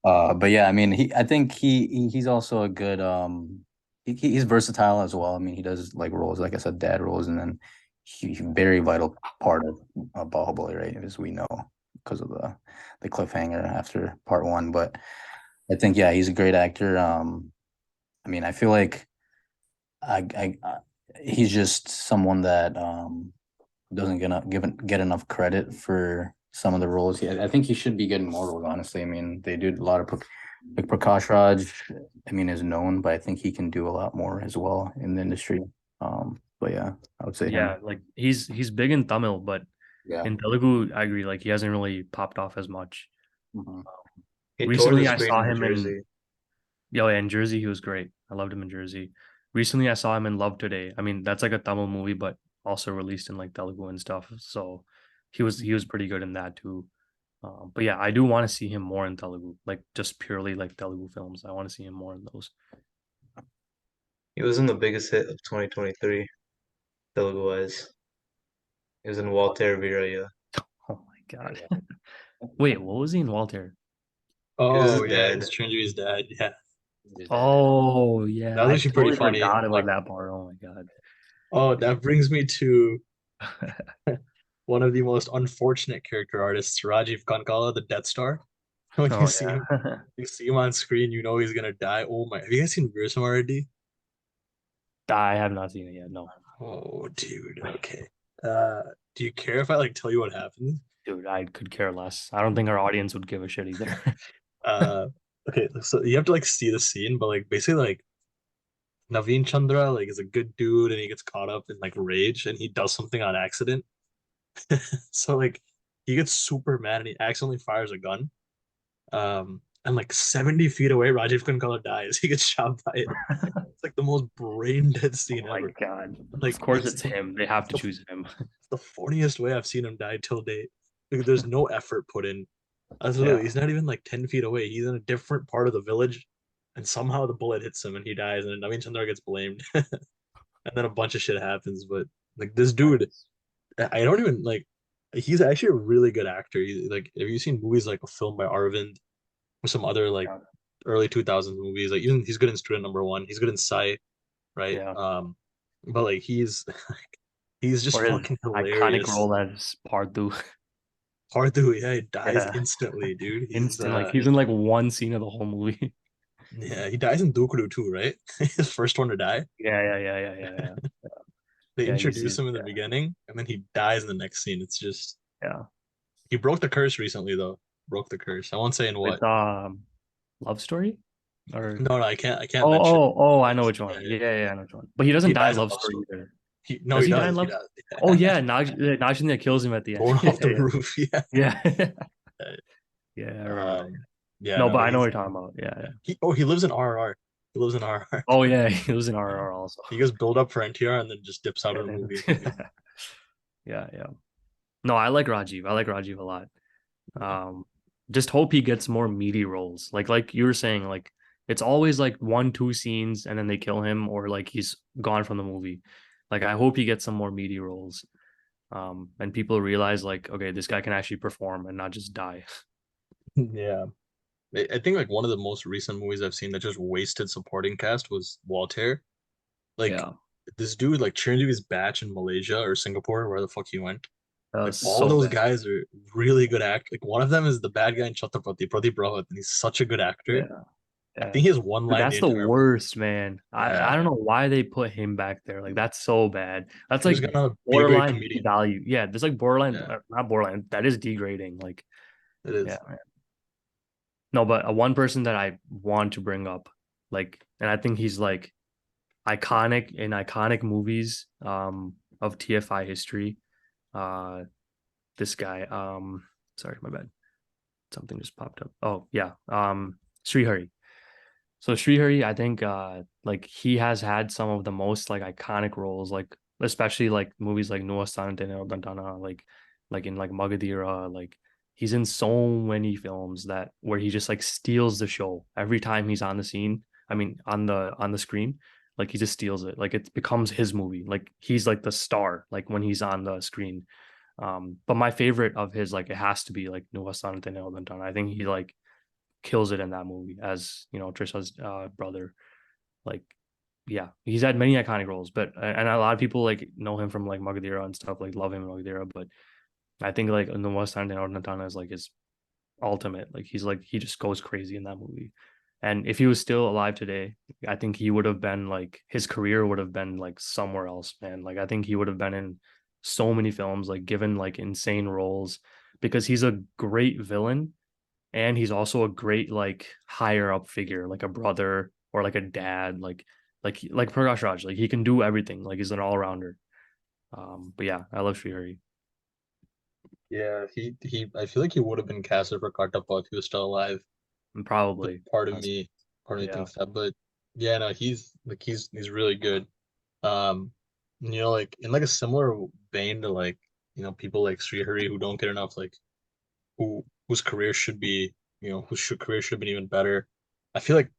[SPEAKER 4] But yeah, I mean, I think he's also a good he's versatile as well. I mean, he does like roles, like I said, dad roles, and then very vital part of Bahubali, right? As we know, because of the cliffhanger after part one. But I think yeah, he's a great actor. I mean, I feel like I he's just someone that doesn't get enough credit for some of the roles. I think he should be getting more roles, honestly. I mean, they do a lot of like Prakash Raj, I mean, is known, but I think he can do a lot more as well in the industry. But yeah, I would say him.
[SPEAKER 1] Yeah, like he's big in Tamil, but
[SPEAKER 4] Yeah.
[SPEAKER 1] in Telugu, I agree. Like he hasn't really popped off as much.
[SPEAKER 4] Mhm.
[SPEAKER 3] He tore the
[SPEAKER 1] Recently, I
[SPEAKER 3] screen
[SPEAKER 1] saw
[SPEAKER 3] in
[SPEAKER 1] him in
[SPEAKER 3] Jersey.
[SPEAKER 1] yeah, in Jersey. He was great. I loved him in Jersey. Recently, I saw him in Love Today. I mean, that's like a Tamil movie, but also released in like Telugu and stuff. So he was pretty good in that too. But yeah, I do want to see him more in Telugu, like just purely like Telugu films. I want to see him more in those.
[SPEAKER 3] He was in the biggest hit of 2023, Telugu wise. He was in Walter Viraya.
[SPEAKER 1] Oh my God. Wait, what was he in Walter?
[SPEAKER 3] He was his
[SPEAKER 2] Oh yeah,
[SPEAKER 3] dad.
[SPEAKER 2] it's Chiranjeevi's dad. Yeah,
[SPEAKER 4] His dad, yeah.
[SPEAKER 1] Oh yeah,
[SPEAKER 2] that was
[SPEAKER 1] I
[SPEAKER 2] actually pretty
[SPEAKER 1] totally
[SPEAKER 2] funny.
[SPEAKER 1] forgot about
[SPEAKER 2] Like,
[SPEAKER 1] that part. Oh my God.
[SPEAKER 2] oh, that brings me to one of the most unfortunate character artists, Rajiv Kankala, the Death Star. When
[SPEAKER 1] Oh yeah.
[SPEAKER 2] you see him on screen, you know he's gonna die. Oh my! Have you guys seen Bevarse already?
[SPEAKER 1] I have not seen it yet. No,
[SPEAKER 2] Oh, dude. Okay. Uh, do you care if I like tell you what happens?
[SPEAKER 1] dude, I could care less. I don't think our audience would give a shit either.
[SPEAKER 2] Uh, okay. So you have to like see the scene, but like basically like Naveen Chandra like is a good dude and he gets caught up in like rage and he does something on accident. So like he gets super mad and he accidentally fires a gun. And like 70 feet away, Rajiv Kankala dies. He gets shot by it. It's like the most brain dead
[SPEAKER 1] Oh
[SPEAKER 2] scene
[SPEAKER 1] my
[SPEAKER 2] ever.
[SPEAKER 1] God. Of
[SPEAKER 2] Like
[SPEAKER 1] course it's him. They have to
[SPEAKER 2] the,
[SPEAKER 1] choose him.
[SPEAKER 2] it's the funniest way I've seen him die till date. Like, there's no effort put in.
[SPEAKER 1] Yeah.
[SPEAKER 2] Absolutely. He's not even like 10 feet away. He's in a different part of the village. And somehow the bullet hits him and he dies. And Naveen Chandra gets blamed. And then a bunch of shit happens. But like this dude,
[SPEAKER 1] Nice.
[SPEAKER 2] I don't even like he's actually a really good actor. Like have you seen movies like a film by Arvind or some other like
[SPEAKER 1] Yeah.
[SPEAKER 2] early 2000s movies? Like even he's good in Student Number One. He's good in Psy, right?
[SPEAKER 1] Yeah.
[SPEAKER 2] But like he's just
[SPEAKER 1] Or his
[SPEAKER 2] fucking
[SPEAKER 1] iconic
[SPEAKER 2] hilarious.
[SPEAKER 1] role as Parthu.
[SPEAKER 2] Hardhu, yeah, he dies
[SPEAKER 1] Yeah.
[SPEAKER 2] instantly, dude. He's
[SPEAKER 1] Instant. Like he's in like one scene of the whole movie.
[SPEAKER 2] yeah, he dies in Dukuru too, right? His first one to die.
[SPEAKER 1] Yeah.
[SPEAKER 2] They
[SPEAKER 1] Yeah, you
[SPEAKER 2] introduce
[SPEAKER 1] see.
[SPEAKER 2] him in the
[SPEAKER 1] Yeah.
[SPEAKER 2] beginning, and then he dies in the next scene. It's just
[SPEAKER 1] Yeah.
[SPEAKER 2] he broke the curse recently, though. Broke the curse. I won't say in what.
[SPEAKER 1] With Love Story? Or
[SPEAKER 2] No, I can't mention
[SPEAKER 1] I know
[SPEAKER 2] names.
[SPEAKER 1] which one.
[SPEAKER 2] Yeah, yeah.
[SPEAKER 1] Yeah, I know which one. But he doesn't
[SPEAKER 2] He
[SPEAKER 1] die in
[SPEAKER 2] dies in
[SPEAKER 1] Love
[SPEAKER 2] Love
[SPEAKER 1] Story
[SPEAKER 2] Story.
[SPEAKER 1] either.
[SPEAKER 2] He no,
[SPEAKER 1] Does
[SPEAKER 2] he
[SPEAKER 1] he die in
[SPEAKER 2] does. He
[SPEAKER 1] Love?
[SPEAKER 2] does.
[SPEAKER 1] Oh yeah, Naginia kills him at the end.
[SPEAKER 2] Thrown off the
[SPEAKER 1] Yeah,
[SPEAKER 2] roof. Yeah.
[SPEAKER 1] yeah, yeah. Yeah, I remember that.
[SPEAKER 2] Um. Yeah.
[SPEAKER 1] No,
[SPEAKER 2] No,
[SPEAKER 1] but
[SPEAKER 2] but
[SPEAKER 1] I know what
[SPEAKER 2] he's
[SPEAKER 1] you're talking about. Yeah, yeah.
[SPEAKER 2] he lives in RRR. He lives in RRR.
[SPEAKER 1] Oh yeah, he was in RRR also.
[SPEAKER 2] He gets build up for NTR and then just dips out of the
[SPEAKER 1] And
[SPEAKER 2] movie.
[SPEAKER 1] then, yeah. No, I like Rajiv. I like Rajiv a lot. Um, just hope he gets more meaty roles. Like you were saying, like it's always like one, two scenes and then they kill him or like he's gone from the movie. Like I hope he gets some more meaty roles. And people realize like, okay, this guy can actually perform and not just die.
[SPEAKER 2] Yeah. I think like one of the most recent movies I've seen that just wasted supporting cast was Waltair. Like
[SPEAKER 1] Yeah,
[SPEAKER 2] this dude, like Chiranjeevi's batch in Malaysia or Singapore, where the fuck he went.
[SPEAKER 1] that
[SPEAKER 2] Like
[SPEAKER 1] was
[SPEAKER 2] all
[SPEAKER 1] so
[SPEAKER 2] those
[SPEAKER 1] bad.
[SPEAKER 2] guys are really good act. Like one of them is the bad guy in Chhatrapati, Pradeep Rawat, and he's such a good actor.
[SPEAKER 1] Yeah,
[SPEAKER 2] I
[SPEAKER 1] yeah.
[SPEAKER 2] think he has one
[SPEAKER 1] Dude,
[SPEAKER 2] line
[SPEAKER 1] that's
[SPEAKER 2] the
[SPEAKER 1] the
[SPEAKER 2] entire movie.
[SPEAKER 1] worst, man. I
[SPEAKER 2] Yeah,
[SPEAKER 1] don't know why they put him back there. Like that's so bad. That's
[SPEAKER 2] he
[SPEAKER 1] like
[SPEAKER 2] was gonna be a great
[SPEAKER 1] borderline
[SPEAKER 2] comedian.
[SPEAKER 1] devalue. Yeah, there's like borderline,
[SPEAKER 2] Yeah,
[SPEAKER 1] not borderline. That is degrading. Like,
[SPEAKER 2] it
[SPEAKER 1] yeah,
[SPEAKER 2] is.
[SPEAKER 1] man. No, but one person that I want to bring up, like, and I think he's like iconic in iconic movies of TFI history. Uh this guy. Sorry, my bad. Something just popped up. Oh yeah. Srihari. So Srihari, I think like he has had some of the most like iconic roles, like especially like movies like Nuwa Sanatene Dantana, like in like Magadira, like he's in so many films that where he just like steals the show every time he's on the scene. I mean on the screen, like he just steals it. Like it becomes his movie. Like he's like the star, like when he's on the screen. But my favorite of his, like it has to be like Nuwa Sanatene Dantana. I think he like kills it in that movie as Trisha's brother. Like, yeah, he's had many iconic roles, but and a lot of people like know him from like Magadira and stuff, like love him in Magadira. But I think like in the West End and Natana is like his ultimate. Like he just goes crazy in that movie. And if he was still alive today, I think he would have been like his career would have been like somewhere else, man. Like I think he would have been in so many films, like given like insane roles because he's a great villain and he's also a great like higher up figure, like a brother or like a dad, like Prakash Raj. Like he can do everything. Like he's an all rounder. But yeah, I love Srihari.
[SPEAKER 2] Yeah, he. I feel like he would have been casted for Kartapa if he was still alive. But
[SPEAKER 1] Probably.
[SPEAKER 2] part of me
[SPEAKER 1] Yeah.
[SPEAKER 2] thinks that. But yeah, no, he's really good. Um, like in like a similar vein to like people like Srihari who don't get enough like whose career should be career should have been even better. I feel like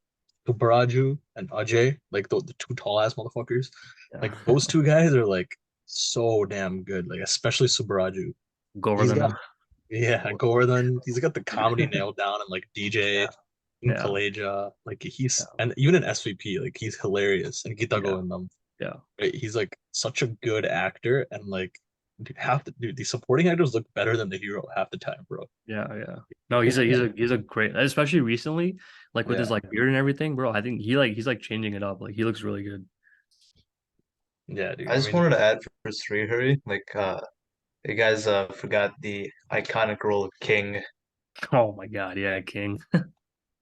[SPEAKER 2] Subaraju and Ajay, like the two tall ass motherfuckers,
[SPEAKER 1] Yeah.
[SPEAKER 2] like those two guys are like so damn good. Like especially Subaraju. He's got
[SPEAKER 1] Govardhan.
[SPEAKER 2] yeah, Gordon. He's got the comedy nailed down and like DJ
[SPEAKER 1] Yeah.
[SPEAKER 2] in
[SPEAKER 1] Yeah.
[SPEAKER 2] Kaleja. Like he's
[SPEAKER 1] Yeah.
[SPEAKER 2] and even in SVP, like he's hilarious. And Gita
[SPEAKER 1] Yeah.
[SPEAKER 2] Govindam.
[SPEAKER 1] Yeah.
[SPEAKER 2] Right? He's like such a good actor and like dude, the supporting actors look better than the hero half the time, bro.
[SPEAKER 1] Yeah, yeah. No, he's a great, especially recently, like with his
[SPEAKER 2] Yeah,
[SPEAKER 1] like beard and everything, bro. I think he's like changing it up. Like he looks really good.
[SPEAKER 2] yeah, dude.
[SPEAKER 3] I
[SPEAKER 2] I
[SPEAKER 3] just
[SPEAKER 2] mean,
[SPEAKER 3] wanted to add for Srihari, like you guys forgot the iconic role of King.
[SPEAKER 1] Oh my God, yeah, King.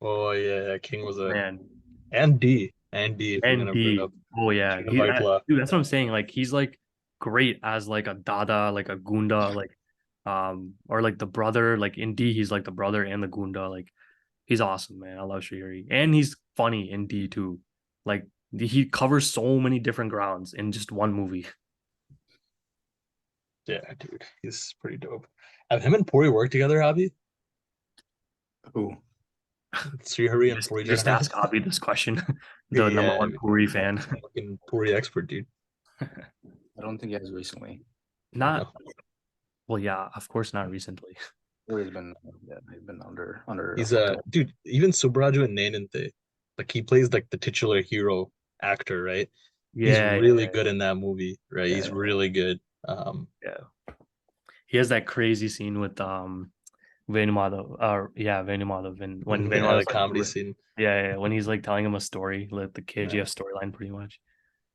[SPEAKER 2] oh yeah, King was a
[SPEAKER 1] Man.
[SPEAKER 2] and D if we're
[SPEAKER 1] And
[SPEAKER 2] gonna bring
[SPEAKER 1] D.
[SPEAKER 2] up
[SPEAKER 1] Oh yeah.
[SPEAKER 2] Srinath Vaipula.
[SPEAKER 1] Dude, that's what I'm saying. Like he's like great as like a Dada, like a Gunda, like or like the brother, like in D, he's like the brother and the Gunda. Like he's awesome, man. I love Shriri. And he's funny in D too. Like he covers so many different grounds in just one movie.
[SPEAKER 2] Yeah, dude, he's pretty dope. Have him and Puri worked together, Abhi?
[SPEAKER 4] Who?
[SPEAKER 2] Srihari and
[SPEAKER 1] Just
[SPEAKER 2] Puri
[SPEAKER 1] just
[SPEAKER 2] Jagannath.
[SPEAKER 1] ask Hobby this question. The number
[SPEAKER 2] Yeah,
[SPEAKER 1] one Puri fan.
[SPEAKER 2] fucking Puri expert, dude.
[SPEAKER 4] I don't think he has recently.
[SPEAKER 1] Not
[SPEAKER 2] No.
[SPEAKER 1] well, yeah, of course not recently.
[SPEAKER 4] He's been yeah, he's been under
[SPEAKER 2] He's
[SPEAKER 4] fucking
[SPEAKER 2] a dude. Even Subraju and Nainante, like he plays like the titular hero actor, right? He's
[SPEAKER 1] Yeah,
[SPEAKER 2] really good in that movie, right?
[SPEAKER 1] yeah,
[SPEAKER 2] He's really good.
[SPEAKER 1] yeah. He has that crazy scene with Venumadav, yeah, Venumadav, and when
[SPEAKER 2] Yeah, the
[SPEAKER 1] Venumadav's like,
[SPEAKER 2] comedy scene.
[SPEAKER 1] yeah, when he's like telling him a story, like the
[SPEAKER 2] Yeah.
[SPEAKER 1] KGF storyline, pretty much.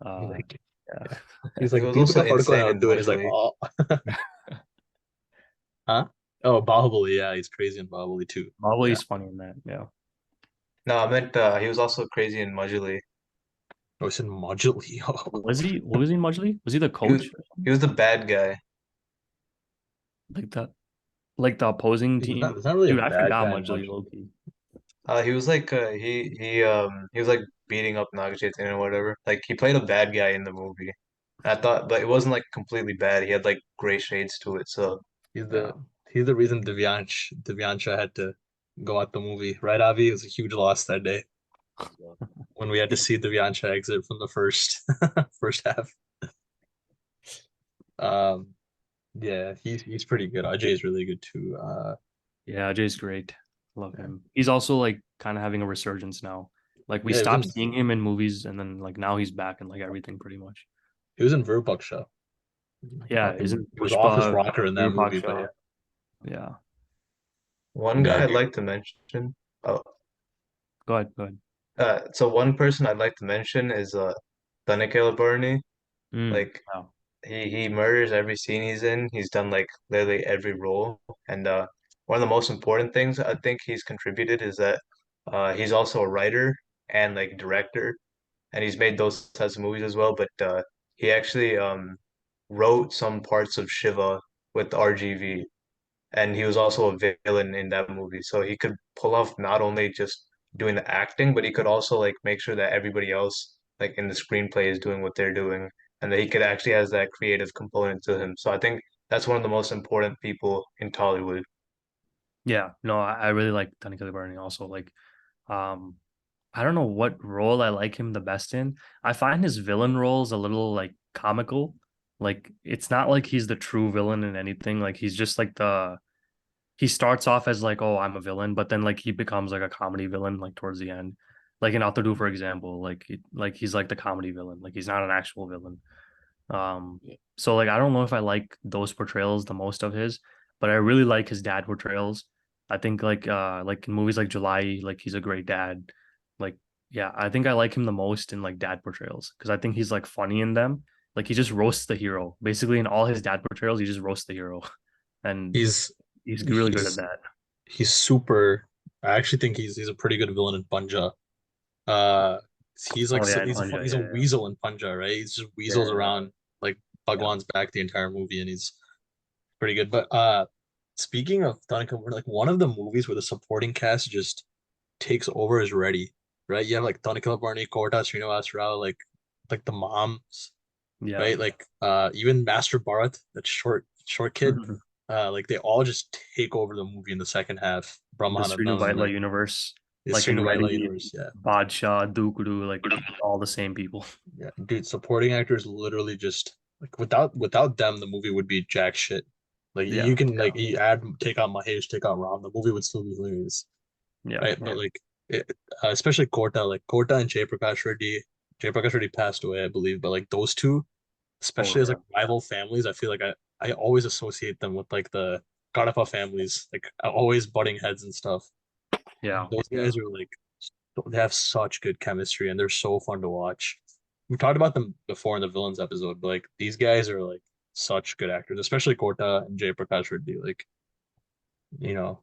[SPEAKER 1] Uh,
[SPEAKER 2] Like,
[SPEAKER 1] yeah,
[SPEAKER 2] yeah. He's
[SPEAKER 3] He
[SPEAKER 2] like
[SPEAKER 3] was
[SPEAKER 2] Deepika
[SPEAKER 3] also
[SPEAKER 2] Padukone,
[SPEAKER 3] insane
[SPEAKER 2] I'll
[SPEAKER 3] in
[SPEAKER 2] do it. He's like,
[SPEAKER 3] Majuli.
[SPEAKER 2] oh, huh? Oh, Bahubali. Yeah, he's crazy in Bahubali too.
[SPEAKER 1] Probably
[SPEAKER 2] Yeah.
[SPEAKER 1] he's funny in that. Yeah,
[SPEAKER 3] No, I meant he was also crazy in Majuli.
[SPEAKER 2] Oh, it's in Moduli. Oh,
[SPEAKER 1] was he? What was he in Mujli? Was he the
[SPEAKER 3] He was
[SPEAKER 1] coach?
[SPEAKER 3] he was the bad guy.
[SPEAKER 1] Like that, like the opposing
[SPEAKER 2] he's
[SPEAKER 1] team?
[SPEAKER 2] not really a
[SPEAKER 1] Dude, I
[SPEAKER 2] bad
[SPEAKER 1] forgot
[SPEAKER 2] guy in
[SPEAKER 1] Mujli,
[SPEAKER 2] Moduli.
[SPEAKER 1] low key.
[SPEAKER 3] He was like he was like beating up Naga Chaitanya or whatever. Like he played a bad guy in the movie. I thought, but it wasn't like completely bad. He had like gray shades to it. So
[SPEAKER 2] He's
[SPEAKER 1] Yeah,
[SPEAKER 2] the he's the reason Divyansha had to go out the movie. Right, Avi? It was a huge loss that day when we had to see Divyansha exit from the first first half. Um, yeah, he's pretty good. Ajay is really good too.
[SPEAKER 1] yeah, Jay's great. Love
[SPEAKER 2] Yeah,
[SPEAKER 1] him. He's also like kind of having a resurgence now. Like we
[SPEAKER 2] yeah,
[SPEAKER 1] stopped seeing him in movies, and then like now he's back in like everything, pretty much.
[SPEAKER 2] he was in Virupaksha.
[SPEAKER 1] Yeah,
[SPEAKER 2] Fucking,
[SPEAKER 1] isn't
[SPEAKER 2] he was Office
[SPEAKER 1] Pushpa,
[SPEAKER 2] Rocker in that movie, but
[SPEAKER 1] Virupaksha?
[SPEAKER 2] yeah,
[SPEAKER 1] Yeah.
[SPEAKER 3] one
[SPEAKER 2] yeah,
[SPEAKER 3] guy I'd
[SPEAKER 2] dude.
[SPEAKER 3] like to mention. Oh,
[SPEAKER 1] Go ahead, go ahead.
[SPEAKER 3] so one person I'd like to mention is Tanikela Barney. Like
[SPEAKER 1] Wow.
[SPEAKER 3] he murders every scene he's in. He's done like literally every role. And one of the most important things I think he's contributed is that he's also a writer and like director, and he's made those types of movies as well. But he actually wrote some parts of Shiva with RGV, and he was also a villain in that movie. So he could pull off not only just doing the acting, but he could also like make sure that everybody else like in the screenplay is doing what they're doing, and that he could actually has that creative component to him. So I think that's one of the most important people in Tollywood.
[SPEAKER 1] Yeah, no, I really like Danny Kelly also. Like, um, I don't know what role I like him the best in. I find his villain roles a little like comical. Like, it's not like he's the true villain in anything. Like, he's just like he starts off as like, oh, I'm a villain, but then like he becomes like a comedy villain like towards the end. Like in Outdo, for example, like he's like the comedy villain. Like he's not an actual villain.
[SPEAKER 4] Yeah.
[SPEAKER 1] So like I don't know if I like those portrayals the most of his, but I really like his dad portrayals. I think like in movies like July, like he's a great dad. Like yeah, I think I like him the most in like dad portrayals because I think he's like funny in them. Like he just roasts the hero. Basically in all his dad portrayals, he just roasts the hero. And
[SPEAKER 2] He's
[SPEAKER 1] he's really good at
[SPEAKER 2] he's
[SPEAKER 1] that.
[SPEAKER 2] he's super. I actually think he's a pretty good villain in Panja. Uh, he's like
[SPEAKER 1] Oh yeah, in
[SPEAKER 2] he's
[SPEAKER 1] Panja,
[SPEAKER 2] a
[SPEAKER 1] yeah,
[SPEAKER 2] weasel in Panja, right? He's just
[SPEAKER 1] yeah,
[SPEAKER 2] weasels
[SPEAKER 1] yeah,
[SPEAKER 2] around like
[SPEAKER 1] yeah.
[SPEAKER 2] Bhagwan's back the entire movie, and he's pretty good. But speaking of Danica, like one of the movies where the supporting cast just takes over is Ready, right? You have like Danica Barney, Korta, Srinivas Rao, like the moms,
[SPEAKER 1] Yeah.
[SPEAKER 2] right? Like even Master Bharat, that short kid, like they all just take over the movie in the second half.
[SPEAKER 1] The Srinu
[SPEAKER 2] Brahmanandam,
[SPEAKER 1] Vaidla universe,
[SPEAKER 2] it's
[SPEAKER 1] like in
[SPEAKER 2] Srinu Vaidla
[SPEAKER 1] Ready,
[SPEAKER 2] universe, yeah.
[SPEAKER 1] Badshah, Dukudu, like all the same people.
[SPEAKER 2] Yeah, dude, supporting actors literally just like without them, the movie would be jack shit. Like
[SPEAKER 1] Yeah,
[SPEAKER 2] you can like you add take out Mahesh, take out Ram, the movie would still be hilarious,
[SPEAKER 1] yeah,
[SPEAKER 2] right? But like especially Korta and Jay Prakash Reddy passed away, I believe. But like those two,
[SPEAKER 1] oh
[SPEAKER 2] especially as
[SPEAKER 1] yeah,
[SPEAKER 2] like rival families, I feel like I always associate them with like the Kadapa families, like always butting heads and stuff.
[SPEAKER 1] Yeah.
[SPEAKER 2] Those guys are like they have such good chemistry and they're so fun to watch. We talked about them before in the villains episode, but like these guys are like such good actors, especially Korta and Jay Prakash Reddy. Like, you know,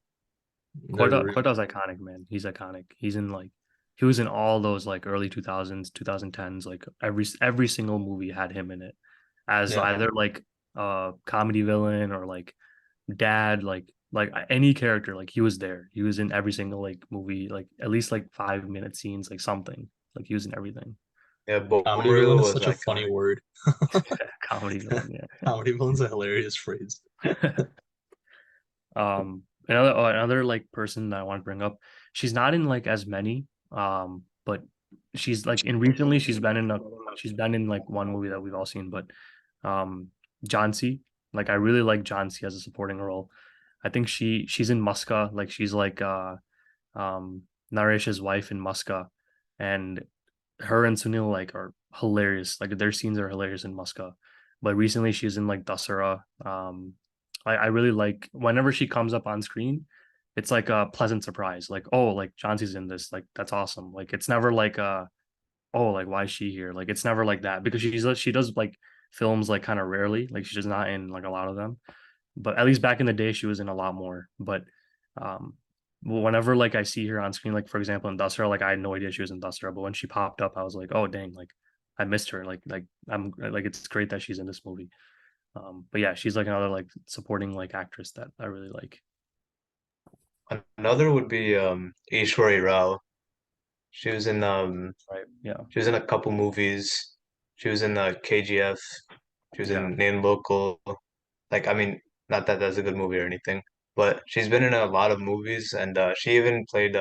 [SPEAKER 2] they're really
[SPEAKER 1] Kota's iconic, man. He's iconic. He was in all those like early 2000s, 2010s. Like every single movie had him in it as
[SPEAKER 2] yeah.
[SPEAKER 1] either like a comedy villain or like dad, like any character. Like he was there. He was in every single like movie, like at least like 5 minute scenes, like something. Like he was in everything.
[SPEAKER 3] Yeah,
[SPEAKER 2] Comedy villain
[SPEAKER 3] Bomberil
[SPEAKER 2] is
[SPEAKER 3] was
[SPEAKER 2] such a funny
[SPEAKER 3] iconic.
[SPEAKER 2] word.
[SPEAKER 1] Comedy villain, yeah.
[SPEAKER 2] Comedy villain's a hilarious phrase.
[SPEAKER 1] Another like person that I want to bring up. She's not in like as many, but she's like in recently she's been in like one movie that we've all seen, but um Jansi. Like I really like Jansi as a supporting role. I think she's in Muska, like she's like Naresh's wife in Muska, and her and Sunil like are hilarious. Like their scenes are hilarious in Muska. But recently she's in like Dasara. I really like whenever she comes up on screen, it's like a pleasant surprise. Like, oh, like Jansi's in this. Like that's awesome. Like it's never like oh, like why is she here? Like it's never like that because she does like films like kind of rarely. Like she's just not in like a lot of them. But at least back in the day she was in a lot more. But um whenever like I see her on screen, like for example in Dustra, like I had no idea she was in Dustra, but when she popped up, I was like, oh dang, like I missed her. Like I'm like it's great that she's in this movie. But yeah, she's like another like supporting like actress that I really like.
[SPEAKER 3] Another would be Ishwari Rao. She was in
[SPEAKER 1] Right. Yeah.
[SPEAKER 3] she was in a couple movies. She was in KGF. She was
[SPEAKER 1] Yeah.
[SPEAKER 3] in Nain Local. Like, I mean, not that that's a good movie or anything, but she's been in a lot of movies, and she even played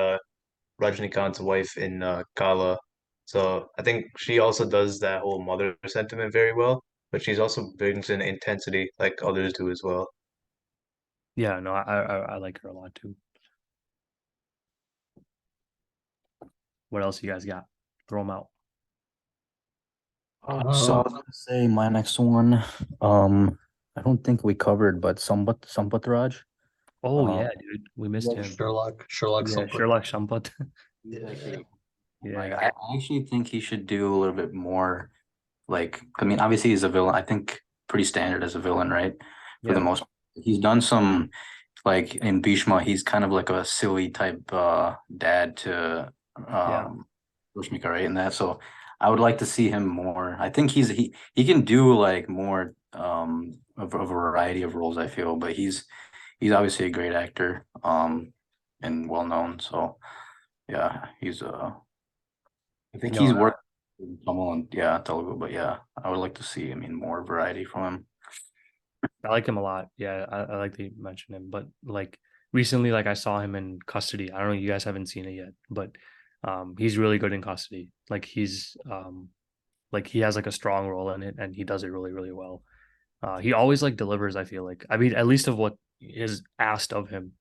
[SPEAKER 3] Rajnikant's wife in Kala. So I think she also does that whole mother sentiment very well, but she's also brings in intensity like others do as well.
[SPEAKER 1] Yeah. No, I like her a lot too. What else you guys got? Throw them out.
[SPEAKER 4] So I
[SPEAKER 2] Um,
[SPEAKER 4] was gonna say my next one. I don't think we covered, but Sampatraj.
[SPEAKER 1] Oh
[SPEAKER 4] Um,
[SPEAKER 1] yeah, dude, we missed
[SPEAKER 4] like,
[SPEAKER 1] him.
[SPEAKER 2] Sherlock
[SPEAKER 1] Yeah,
[SPEAKER 2] Sampat.
[SPEAKER 1] Sherlock Shumput.
[SPEAKER 2] Yeah.
[SPEAKER 4] like
[SPEAKER 1] Yeah.
[SPEAKER 4] I actually think he should do a little bit more. Like, I mean, obviously he's a villain. I think pretty standard as a villain, right? For the
[SPEAKER 1] Yeah.
[SPEAKER 4] most, he's done some like in Bhishma. He's kind of like a silly type dad to
[SPEAKER 1] Yeah.
[SPEAKER 4] Pushmika, right? And that, so I would like to see him more. I think he can do like more a variety of roles. I feel, but he's obviously a great actor and well known. So yeah, I think
[SPEAKER 1] No,
[SPEAKER 4] he's worked with someone, yeah, Telugu, but yeah, I would like to see, I mean, more variety from him.
[SPEAKER 1] I like him a lot. Yeah, I like that you mentioned him. But like recently, like I saw him in Custody. I don't know, you guys haven't seen it yet, but he's really good in Custody. Like he has like a strong role in it and he does it really, really well. He always like delivers, I feel like. I mean, at least of what is asked of him.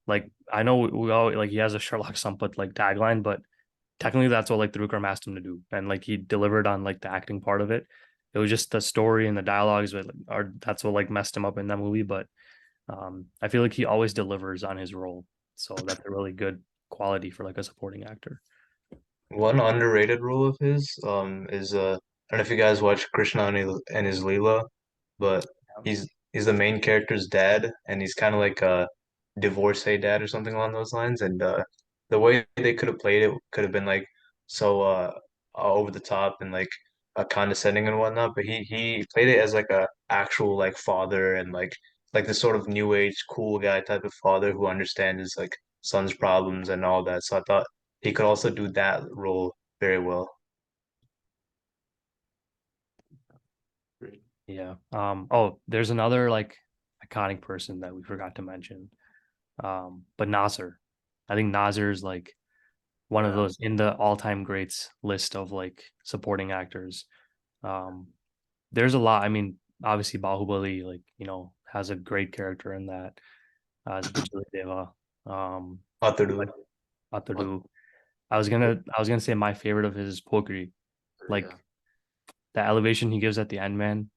[SPEAKER 1] Like I know we all like he has a Sherlock Sampat like tagline, but technically that's what like the Rukram asked him to do. And like he delivered on like the acting part of it. It was just the story and the dialogues but are that's what like messed him up in that movie. But I feel like he always delivers on his role. So that's a really good quality for like a supporting actor.
[SPEAKER 3] One underrated role of his is I don't know if you guys watch Krishna and his Leela, but he's the main character's dad, and he's kind of like a divorcee dad or something along those lines. And the way they could have played it could have been like so over the top and like condescending and whatnot, but he played it as like a actual like father and like this sort of new age cool guy type of father who understands his like son's problems and all that. So I thought he could also do that role very well.
[SPEAKER 1] Yeah. Oh, there's another like iconic person that we forgot to mention. But Nasser. I think Nasser is like one of
[SPEAKER 2] Yeah.
[SPEAKER 1] those in the all-time greats list of like supporting actors. Um, there's a lot. I mean, obviously Bahubali, like, has a great character in that as Bijli Deva.
[SPEAKER 3] Atadu.
[SPEAKER 1] Like Atadu. I was gonna say my favorite of his is Pokri. Like the elevation he gives at the end, man.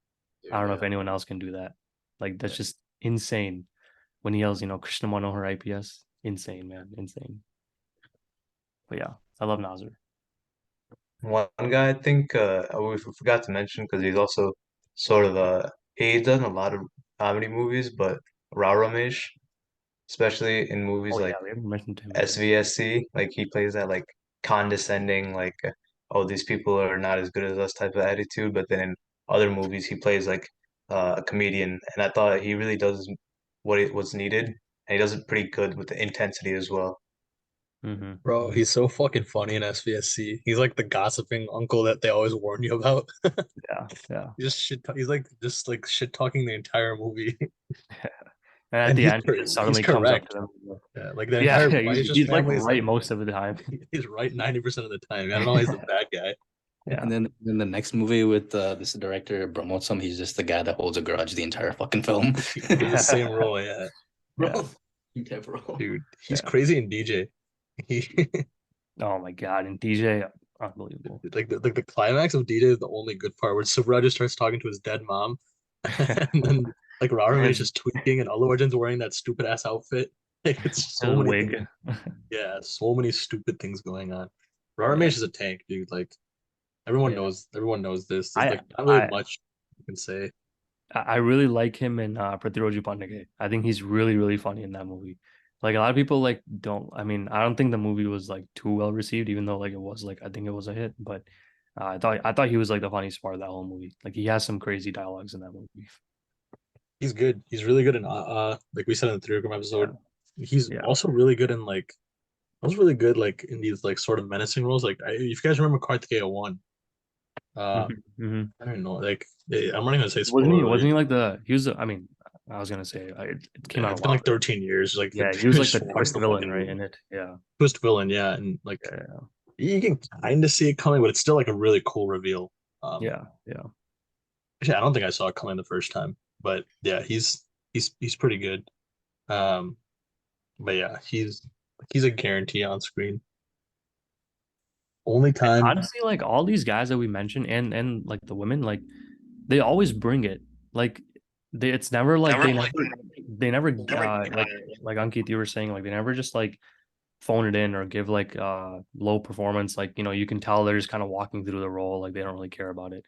[SPEAKER 1] I don't know if anyone else can do that. Like that's just insane. When he yells, Krishna Manohar IPS, insane, man, insane. But yeah, I love Nazir.
[SPEAKER 3] One guy I think we forgot to mention because he's also sort of he's done a lot of comedy movies, but Rao Ramesh, especially in movies
[SPEAKER 1] Oh yeah,
[SPEAKER 3] like
[SPEAKER 1] we haven't mentioned him yet.
[SPEAKER 3] SVSC, like he plays that like condescending, like oh these people are not as good as us type of attitude, but then in other movies he plays like a comedian, and I thought he really does what's needed, and he does it pretty good with the intensity as well.
[SPEAKER 2] Bro, he's so fucking funny in SVSC. He's like the gossiping uncle that they always warn you about.
[SPEAKER 1] Yeah, yeah.
[SPEAKER 2] He's like just like shit talking the entire movie.
[SPEAKER 1] And at
[SPEAKER 2] And
[SPEAKER 1] the end, he just
[SPEAKER 2] he's
[SPEAKER 1] suddenly comes up to
[SPEAKER 2] correct.
[SPEAKER 1] them.
[SPEAKER 2] Yeah, like the
[SPEAKER 1] Yeah,
[SPEAKER 2] entire
[SPEAKER 1] yeah,
[SPEAKER 2] Mahesh's
[SPEAKER 1] he's like
[SPEAKER 2] family is like
[SPEAKER 1] right most of the time.
[SPEAKER 2] he's right 90% of the time. I don't know why he's the bad guy.
[SPEAKER 1] Yeah,
[SPEAKER 4] And then in the next movie with this director Brahmotsam, he's just the guy that holds a grudge the entire fucking film.
[SPEAKER 2] He's the same role, yeah.
[SPEAKER 1] yeah,
[SPEAKER 4] Bro, yeah, bro.
[SPEAKER 2] Dude, he's
[SPEAKER 1] yeah.
[SPEAKER 2] crazy in DJ. He
[SPEAKER 1] Oh my God, and DJ, unbelievable.
[SPEAKER 2] like the climax of DJ is the only good part where Subraj just starts talking to his dead mom, and then like Raramesh is
[SPEAKER 1] His
[SPEAKER 2] just tweaking, and Allu Arjun's wearing that stupid ass outfit. Like it's
[SPEAKER 1] his
[SPEAKER 2] so many things.
[SPEAKER 1] wig.
[SPEAKER 2] Yeah, so many stupid things going on.
[SPEAKER 1] Yeah,
[SPEAKER 2] Raramesh is a tank, dude. Like
[SPEAKER 1] yeah.
[SPEAKER 2] everyone knows this. There's
[SPEAKER 1] I
[SPEAKER 2] like not really
[SPEAKER 1] I
[SPEAKER 2] much you can say.
[SPEAKER 1] I really like him in Prathiroji Pandage. I think he's really really funny in that movie. Like a lot of people like don't. I mean, I don't think the movie was like too well received, even though like it was like I think it was a hit. But I thought he was like the funniest part of that whole movie. Like he has some crazy dialogues in that movie.
[SPEAKER 2] He's good. He's really good in like we said in the Trivikram
[SPEAKER 1] Yeah,
[SPEAKER 2] episode. He's
[SPEAKER 1] yeah.
[SPEAKER 2] also really good in like I was really good like in these like sort of menacing roles. Like if you guys remember Kartikeya 1, uh
[SPEAKER 1] Hmm.
[SPEAKER 2] I don't know, like I'm not gonna say
[SPEAKER 1] Wasn't
[SPEAKER 2] spoiler
[SPEAKER 1] he?
[SPEAKER 2] alert.
[SPEAKER 1] Wasn't he like the? He was. I mean, I was gonna say it came
[SPEAKER 2] Yeah,
[SPEAKER 1] out a
[SPEAKER 2] it's been
[SPEAKER 1] while
[SPEAKER 2] like
[SPEAKER 1] ago.
[SPEAKER 2] 13 years. Like
[SPEAKER 1] Yeah, he was like the
[SPEAKER 2] just watch
[SPEAKER 1] twist
[SPEAKER 2] the
[SPEAKER 1] villain,
[SPEAKER 2] fucking
[SPEAKER 1] right?
[SPEAKER 2] movie.
[SPEAKER 1] In it. Yeah,
[SPEAKER 2] Twist villain, yeah, and like
[SPEAKER 1] yeah,
[SPEAKER 2] you can kind of see it coming, but it's still like a really cool reveal.
[SPEAKER 1] yeah, yeah.
[SPEAKER 2] Actually, I don't think I saw it coming the first time, but yeah, he's pretty good. Um, but yeah, he's a guarantee on screen. Only
[SPEAKER 1] And
[SPEAKER 2] time,
[SPEAKER 1] honestly, like all these guys that we mentioned, and like the women, like they always bring it. Like it's never like they never like Ankit, you were saying, like they never just like phone it in or give like low performance. Like you can tell they're just kind of walking through the role, like they don't really care about it.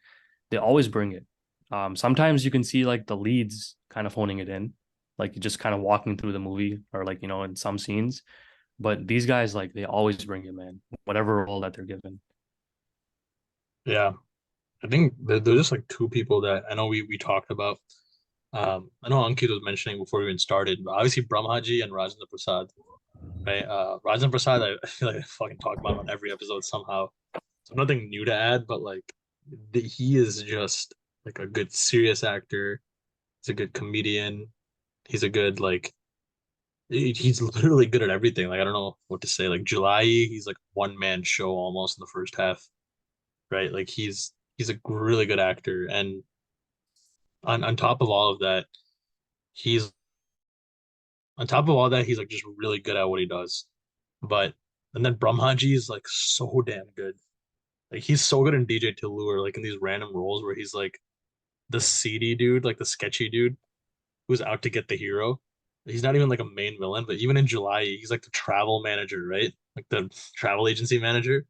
[SPEAKER 1] They always bring it. Sometimes you can see like the leads kind of phoning it in, like just kind of walking through the movie or like in some scenes. But these guys, like they always bring it, man. Whatever role that they're given.
[SPEAKER 2] yeah, I think there's just like two people that I know we talked about. I know Ankit was mentioning before we even started, but obviously Brahmaji and Rajendra Prasad, right? Rajendra Prasad, I feel like I fucking talk about him on every episode somehow. So nothing new to add, but like he is just like a good serious actor. He's a good comedian. He's a good like he's literally good at everything. Like I don't know what to say. Like July, he's like one man show almost in the first half, right? Like he's a really good actor, and on top of all of that, he's on top of all that, he's like just really good at what he does. But and then Brahmaji is like so damn good. Like he's so good in DJ Tillur, like in these random roles where he's like the seedy dude, like the sketchy dude who's out to get the hero. He's not even like a main villain, but even in July, he's like the travel manager, right? Like the travel agency manager.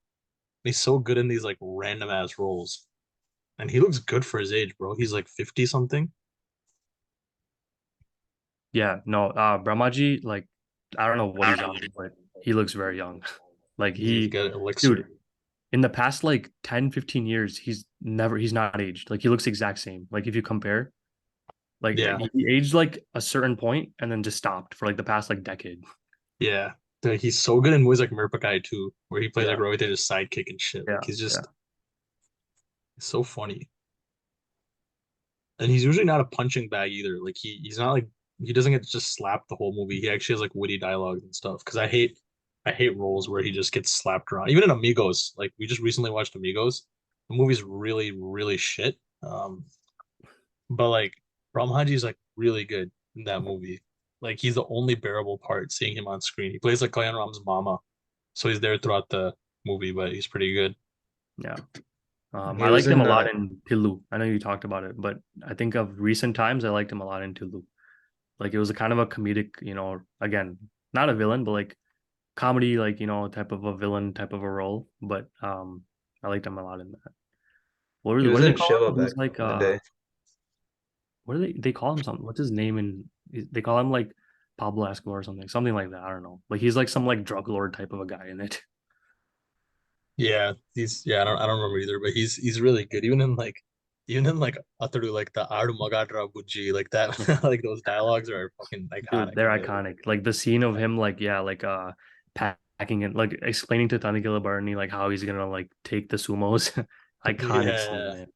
[SPEAKER 2] He's so good in these like random ass roles. And he looks good for his age, bro. He's like 50 something.
[SPEAKER 1] Yeah, no, Brahmaji, like I don't know what he's on, but he looks very young. Like
[SPEAKER 2] He's got elixir.
[SPEAKER 1] dude, in the past like 10, 15 years, he's not aged. Like he looks the exact same. Like if you compare, like
[SPEAKER 2] Yeah.
[SPEAKER 1] he aged like a certain point and then just stopped for like the past like decade.
[SPEAKER 2] Yeah. Dude, he's so good in movies like Mirpakai too, where he plays like
[SPEAKER 1] Yeah,
[SPEAKER 2] Rohit Tej's sidekick and shit. Like
[SPEAKER 1] yeah,
[SPEAKER 2] he's
[SPEAKER 1] yeah,
[SPEAKER 2] just he's so funny. And he's usually not a punching bag either. Like he's not like he doesn't get just slapped the whole movie. He actually has like witty dialogue and stuff. Because I hate roles where he just gets slapped around. Even in Amigos, like we just recently watched Amigos. The movie's really, really shit. But like Brahmaji is like really good in that movie. Like he's the only bearable part seeing him on screen. He plays like Kalyan Ram's mama. So he's there throughout the movie, but he's pretty good.
[SPEAKER 1] yeah.
[SPEAKER 3] He
[SPEAKER 1] I
[SPEAKER 3] was
[SPEAKER 1] liked him
[SPEAKER 3] in
[SPEAKER 1] a lot in Telugu. I know you talked about it, but I think of recent times I liked him a lot in Telugu. Like it was a kind of a comedic, again, not a villain, but like comedy, like type of a villain type of a role. But I liked him a lot in that.
[SPEAKER 3] he
[SPEAKER 1] What
[SPEAKER 3] was
[SPEAKER 1] do they
[SPEAKER 3] in
[SPEAKER 1] call
[SPEAKER 3] Shiva
[SPEAKER 1] him?
[SPEAKER 3] back
[SPEAKER 1] He's like
[SPEAKER 3] in the day.
[SPEAKER 1] what do they call him something? What's his name? And they call him like Pablo Escobar or something like that. I don't know. Like he's like some like drug lord type of a guy in it.
[SPEAKER 2] Yeah, I don't remember either, but he's really good. Even in like Ataru, like the Aru Magadra Buji, like that, like those dialogues are fucking
[SPEAKER 1] Dude,
[SPEAKER 2] iconic
[SPEAKER 1] they're
[SPEAKER 2] in there.
[SPEAKER 1] iconic. Like the scene of him, like yeah, like packing it, like explaining to Tanigila Barney like how he's gonna like take the sumos. Iconic scene,
[SPEAKER 2] Yeah,
[SPEAKER 1] man.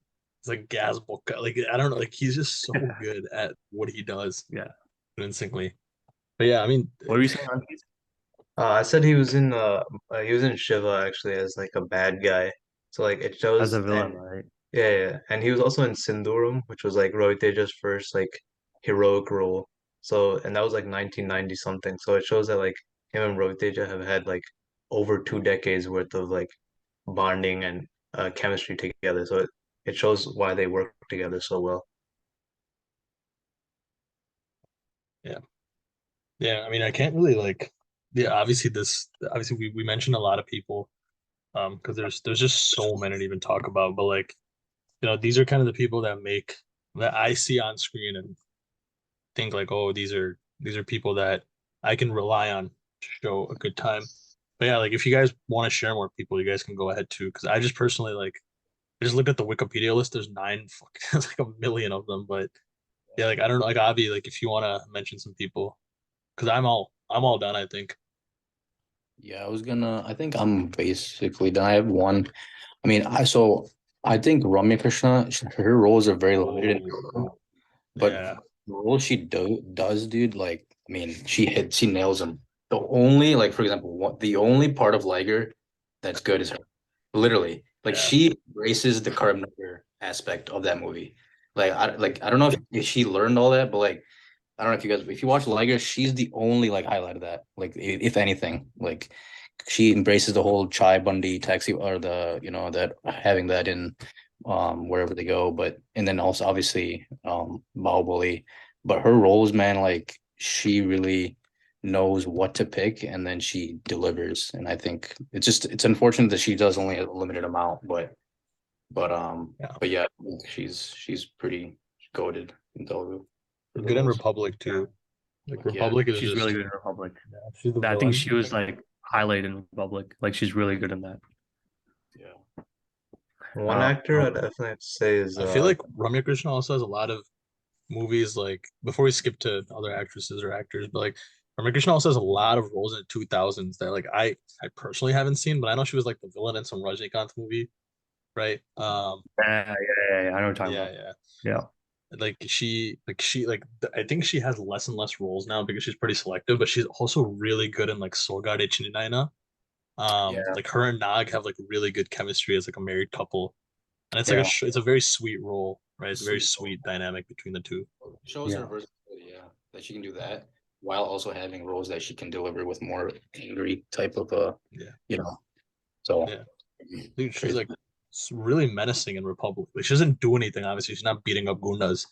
[SPEAKER 2] it's like gas book. Like I don't know, like he's just so
[SPEAKER 1] Yeah,
[SPEAKER 2] good at what he does
[SPEAKER 1] yeah.
[SPEAKER 2] convincingly. But yeah, I mean,
[SPEAKER 1] What were you saying, Ankit?
[SPEAKER 3] I said he was in Shiva actually as like a bad guy. So like it
[SPEAKER 1] As
[SPEAKER 3] shows
[SPEAKER 1] a villain,
[SPEAKER 3] and
[SPEAKER 1] right?
[SPEAKER 3] yeah, and he was also in Sindurum, which was like Roy Teja's first like heroic role. So and that was like 1990 something. So it shows that like him and Roy Teja have had like over 2 decades worth of like bonding and chemistry together. So it shows why they work together so well.
[SPEAKER 2] yeah, yeah. I mean, I can't really like, yeah. Obviously, we mentioned a lot of people, because there's just so many to even talk about. But like, these are kind of the people that I see on screen and think like, oh, these are people that I can rely on to show a good time. But yeah, like if you guys want to share more people, you guys can go ahead too. Because I just personally like, I just looked at the Wikipedia list. There's nine, there's like a million of them. But yeah, like I don't know, like Avi, like if you want to mention some people, because I'm all done. I think.
[SPEAKER 4] Yeah, I think I'm basically done. I have one. I mean, I think Ramya Krishna, her roles are very limited,
[SPEAKER 2] Oh,
[SPEAKER 4] but
[SPEAKER 2] yeah,
[SPEAKER 4] the role she does, dude, like, I mean, she nails them. The only, like, for example, the only part of Liger that's good is her. Literally, like,
[SPEAKER 2] yeah,
[SPEAKER 4] she embraces the Karim aspect of that movie. I don't know if she learned all that, but like, I don't know if you watch Liger, she's the only like highlight of that. Like, if anything, like she embraces the whole Chai Bundy taxi, or the, that having that in wherever they go. But and then also obviously Bahubali. But her roles, man, like she really knows what to pick, and then she delivers. And I think it's unfortunate that she does only a limited amount,
[SPEAKER 2] yeah.
[SPEAKER 4] but yeah, she's pretty goated in Telugu for the
[SPEAKER 2] Good in
[SPEAKER 4] roles.
[SPEAKER 2] Republic too. Like
[SPEAKER 4] Yeah.
[SPEAKER 2] Republic is
[SPEAKER 1] She's really
[SPEAKER 2] just,
[SPEAKER 1] good in Republic.
[SPEAKER 2] yeah, she's the
[SPEAKER 1] I think
[SPEAKER 2] villain.
[SPEAKER 1] she was like highlighted in Republic. Like she's really good in that.
[SPEAKER 4] Yeah.
[SPEAKER 3] One
[SPEAKER 1] Um,
[SPEAKER 3] actor I definitely have to say is
[SPEAKER 2] I feel like Ramya Krishna also has a lot of movies, like before we skip to other actresses or actors, but like Ramya Krishna also has a lot of roles in the 2000s that like I personally haven't seen, but I know she was like the villain in some Rajnikant movie, right?
[SPEAKER 1] yeah. I know what you're talking
[SPEAKER 2] Yeah,
[SPEAKER 1] about.
[SPEAKER 2] yeah.
[SPEAKER 1] Yeah,
[SPEAKER 2] I think she has less and less roles now because she's pretty selective, but she's also really good in like Solgade Chininaina.
[SPEAKER 1] yeah,
[SPEAKER 2] Like her and Nag have like really good chemistry as like a married couple, and it's like
[SPEAKER 1] yeah,
[SPEAKER 2] it's a very sweet role, right? It's a very
[SPEAKER 4] Sweet.
[SPEAKER 2] sweet dynamic between the two.
[SPEAKER 4] Shows her
[SPEAKER 1] yeah,
[SPEAKER 4] versatility, yeah, that she can do that while also having roles that she can deliver with more angry type of
[SPEAKER 2] Yeah,
[SPEAKER 4] you know. So
[SPEAKER 2] yeah. Dude, she's
[SPEAKER 4] crazy.
[SPEAKER 2] like really menacing in Republic. Like she doesn't do anything, obviously. She's not beating up gundas,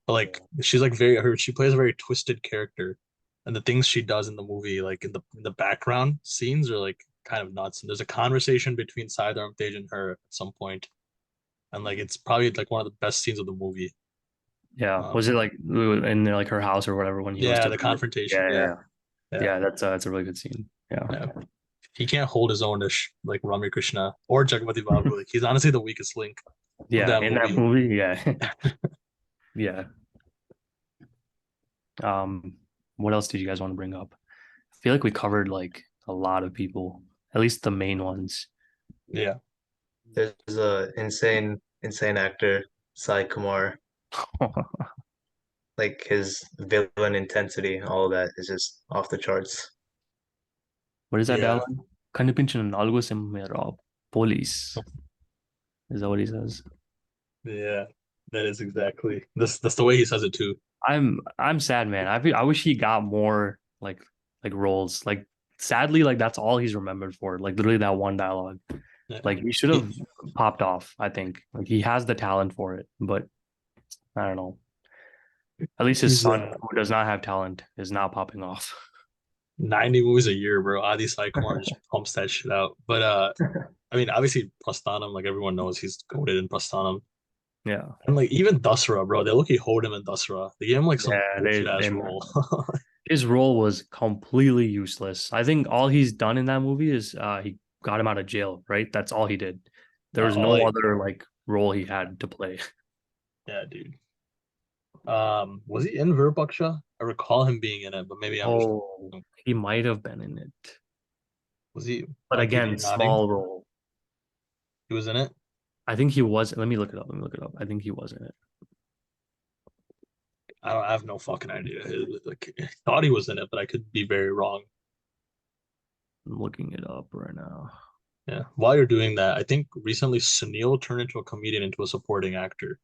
[SPEAKER 2] but like
[SPEAKER 4] Yeah.
[SPEAKER 2] she's like she plays a very twisted character, and the things she does in the movie, like in the background scenes, are like kind of nuts. And there's a conversation between Siddharth Tej and her at some point, and like it's probably like one of the best scenes of the movie.
[SPEAKER 1] yeah. Was
[SPEAKER 2] Um,
[SPEAKER 1] it like in like her house or whatever when he goes
[SPEAKER 2] yeah,
[SPEAKER 1] to
[SPEAKER 2] the
[SPEAKER 1] visit?
[SPEAKER 2] confrontation.
[SPEAKER 1] Yeah,
[SPEAKER 2] Yeah,
[SPEAKER 1] yeah,
[SPEAKER 2] yeah,
[SPEAKER 1] yeah. That's a really good scene. Yeah,
[SPEAKER 2] yeah. He can't hold his own to like Rami Krishna or Jagapati Babu. Like he's honestly the weakest link of
[SPEAKER 1] yeah.
[SPEAKER 2] that
[SPEAKER 1] In that
[SPEAKER 2] movie.
[SPEAKER 1] movie, yeah, yeah. Um, what else did you guys want to bring up? I feel like we covered like a lot of people, at least the main ones.
[SPEAKER 2] Yeah,
[SPEAKER 3] there's a insane actor, Sai Kumar. Like his villain intensity, all of that is just off the charts.
[SPEAKER 1] What is that
[SPEAKER 2] yeah,
[SPEAKER 1] dialogue? కనిపించిన నాలుగో సింహమేరా police. Is that what he says?
[SPEAKER 2] yeah. That is exactly that's the way he says it too.
[SPEAKER 1] I'm sad, man. I wish he got more like roles. Like sadly, like that's all he's remembered for. Like literally that one dialogue.
[SPEAKER 2] Yeah.
[SPEAKER 1] Like he should have popped off, I think. Like he has the talent for it, but I don't know. At least his
[SPEAKER 2] He's
[SPEAKER 1] son, who does not have talent, is not popping off.
[SPEAKER 2] 90 movies a year, bro. Adi Sai Kumar just pumps that shit out. But I mean, obviously Prastanam, like everyone knows, he's goated in Prastanam.
[SPEAKER 1] Yeah.
[SPEAKER 2] And like even Dasra, bro, they look hold him in Dasra. They gave him like some
[SPEAKER 1] Yeah,
[SPEAKER 2] bullshit ass
[SPEAKER 1] they
[SPEAKER 2] role.
[SPEAKER 1] his role was completely useless. I think all he's done in that movie is he got him out of jail, right? That's all he did. There was no
[SPEAKER 2] Like,
[SPEAKER 1] other like role he had to play.
[SPEAKER 2] yeah, dude. Was he in Virupaksha? I recall him being in it, but maybe I'm just
[SPEAKER 1] Oh, he might have been in it.
[SPEAKER 2] was he?
[SPEAKER 1] But
[SPEAKER 2] People
[SPEAKER 1] again,
[SPEAKER 2] are nodding.
[SPEAKER 1] small role.
[SPEAKER 2] He was in it.
[SPEAKER 1] I think he was. Let me look it up. Let me look it up. I think he was in it.
[SPEAKER 2] I have no fucking idea. Like, I thought he was in it, but I could be very wrong.
[SPEAKER 1] I'm looking it up right now.
[SPEAKER 2] Yeah. While you're doing that, I think recently Sunil turned into a comedian into a supporting actor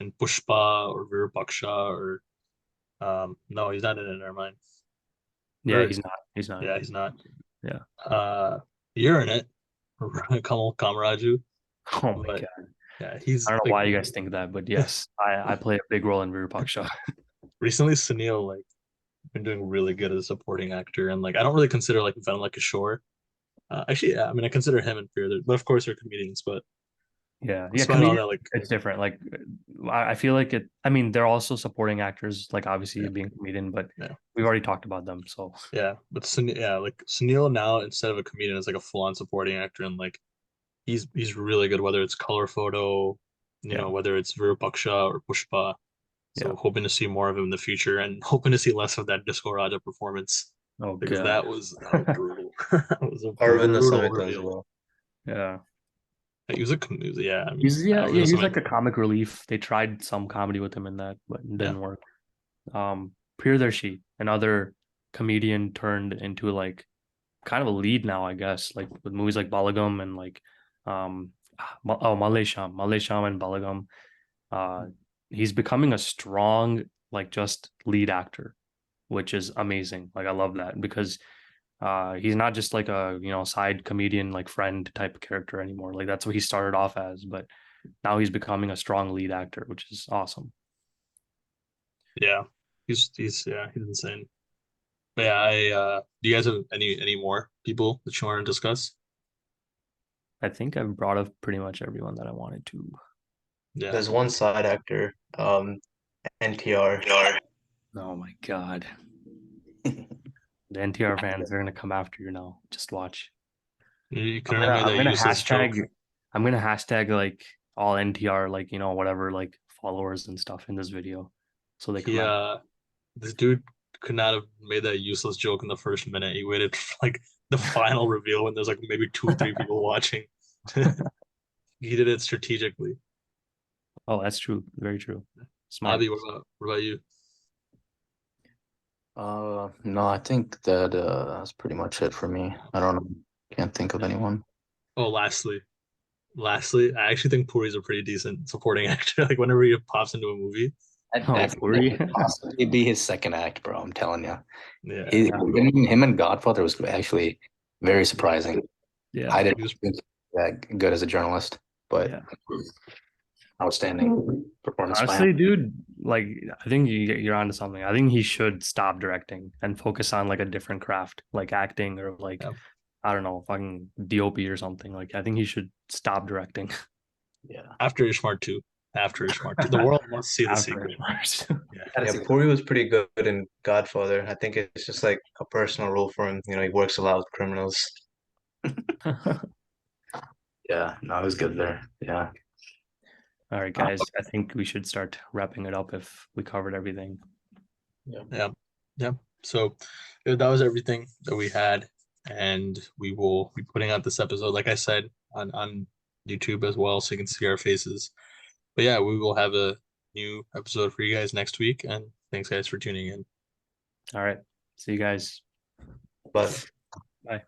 [SPEAKER 2] in Pushpa or Virupaksha or no, he's not in it. Never mind.
[SPEAKER 1] Yeah,
[SPEAKER 2] Or
[SPEAKER 1] he's not. He's not.
[SPEAKER 2] yeah, he's not.
[SPEAKER 1] Yeah.
[SPEAKER 2] You're in it, Kamal Kamaraju,
[SPEAKER 1] Oh my
[SPEAKER 2] but
[SPEAKER 1] God.
[SPEAKER 2] yeah,
[SPEAKER 1] I
[SPEAKER 2] he's
[SPEAKER 1] don't know
[SPEAKER 2] like
[SPEAKER 1] why you guys think that, but yes, I play a big role in Virupaksha.
[SPEAKER 2] recently Sunil like been doing really good as a supporting actor, and like I don't really consider like Venla Kishore. Actually, yeah, I mean I consider him inferior, but of course they're comedians. But
[SPEAKER 1] Yeah, yeah,
[SPEAKER 2] despite all
[SPEAKER 1] comedian,
[SPEAKER 2] that, like
[SPEAKER 1] it's different. Like, I feel like it. I mean, they're also supporting actors, like obviously
[SPEAKER 2] yeah,
[SPEAKER 1] being a comedian, but
[SPEAKER 2] yeah,
[SPEAKER 1] we've already talked about them. So
[SPEAKER 2] yeah. But yeah, like Sunil now instead of a comedian is like a full-on supporting actor, and like he's really good. Whether it's color photo,
[SPEAKER 1] yeah,
[SPEAKER 2] whether it's Virupaksha or Pushpa.
[SPEAKER 1] yeah.
[SPEAKER 2] So hoping to see more of him in the future, and hoping to see less of that Disco Raja performance
[SPEAKER 1] Oh
[SPEAKER 2] because
[SPEAKER 1] God,
[SPEAKER 2] that was brutal. That was a
[SPEAKER 3] Arvind
[SPEAKER 2] brutal
[SPEAKER 3] Samita as
[SPEAKER 2] reveal.
[SPEAKER 3] well.
[SPEAKER 1] yeah.
[SPEAKER 2] Yeah, I mean,
[SPEAKER 1] He's yeah, yeah. He was
[SPEAKER 2] Arvind
[SPEAKER 1] like a comic relief. They tried some comedy with him in that, but it
[SPEAKER 2] yeah,
[SPEAKER 1] didn't work. Priyadarshi, another comedian turned into like kind of a lead now, I guess, like with movies like Balagam and like Malesham and Balagam. Uh, he's becoming a strong like just lead actor, which is amazing. Like I love that because he's not just like a side comedian like friend type of character anymore. Like that's what he started off as, but now he's becoming a strong lead actor, which is awesome.
[SPEAKER 2] yeah. He's insane. But yeah, I do you guys have any more people that you want to discuss?
[SPEAKER 1] I think I've brought up pretty much everyone that I wanted to.
[SPEAKER 2] Yeah.
[SPEAKER 3] There's one side actor, NTR.
[SPEAKER 1] Oh my God. The NTR fans are gonna come after you now. Just watch.
[SPEAKER 2] You
[SPEAKER 1] I'm
[SPEAKER 2] couldn't have
[SPEAKER 1] gonna
[SPEAKER 2] made
[SPEAKER 1] I'm
[SPEAKER 2] that
[SPEAKER 1] gonna
[SPEAKER 2] useless joke.
[SPEAKER 1] hashtag I'm gonna hashtag like all NTR like whatever like followers and stuff in this video so they come
[SPEAKER 2] He
[SPEAKER 1] out.
[SPEAKER 2] this dude could not have made that useless joke in the first minute. He waited for like the final reveal when there's like maybe two, three people watching. He did it strategically.
[SPEAKER 1] Oh, that's true. Very true. Smart.
[SPEAKER 2] Abby, what about you?
[SPEAKER 4] No, I think that that's pretty much it for me. I don't know. Can't think of anyone.
[SPEAKER 2] Oh, lastly, I actually think Puri's a pretty decent supporting actor. Like whenever he pops into a movie,
[SPEAKER 1] Oh,
[SPEAKER 4] That
[SPEAKER 1] Puri.
[SPEAKER 4] could possibly be his second act, bro. I'm telling you.
[SPEAKER 2] yeah,
[SPEAKER 4] Him and Godfather was actually very surprising. I
[SPEAKER 1] Yeah.
[SPEAKER 4] didn't
[SPEAKER 2] he was
[SPEAKER 4] think that good as a journalist, but
[SPEAKER 1] Yeah.
[SPEAKER 4] outstanding performance by
[SPEAKER 1] Honestly,
[SPEAKER 4] him.
[SPEAKER 1] dude, like I think you're onto something. I think he should stop directing and focus on like a different craft, like acting or like
[SPEAKER 2] yeah.
[SPEAKER 1] I don't know, fucking DOP or something. Like I think he should stop directing.
[SPEAKER 4] Yeah.
[SPEAKER 2] After Ishmar 2. After Ishmar 2. The world wants to see the
[SPEAKER 1] After
[SPEAKER 2] sequel.
[SPEAKER 1] it first.
[SPEAKER 2] Yeah.
[SPEAKER 3] Yeah, Puri was pretty good in Godfather. I think it's just like a personal role for him. He works a lot with criminals.
[SPEAKER 4] Yeah. No, it was good there. Yeah.
[SPEAKER 1] All right, guys. I think we should start wrapping it up if we covered everything.
[SPEAKER 2] Yeah. Yeah. So that was everything that we had. And we will be putting out this episode, like I said, on YouTube as well, so you can see our faces. But yeah, we will have a new episode for you guys next week. And thanks guys for tuning in.
[SPEAKER 1] All right. See you guys.
[SPEAKER 3] But
[SPEAKER 1] Bye.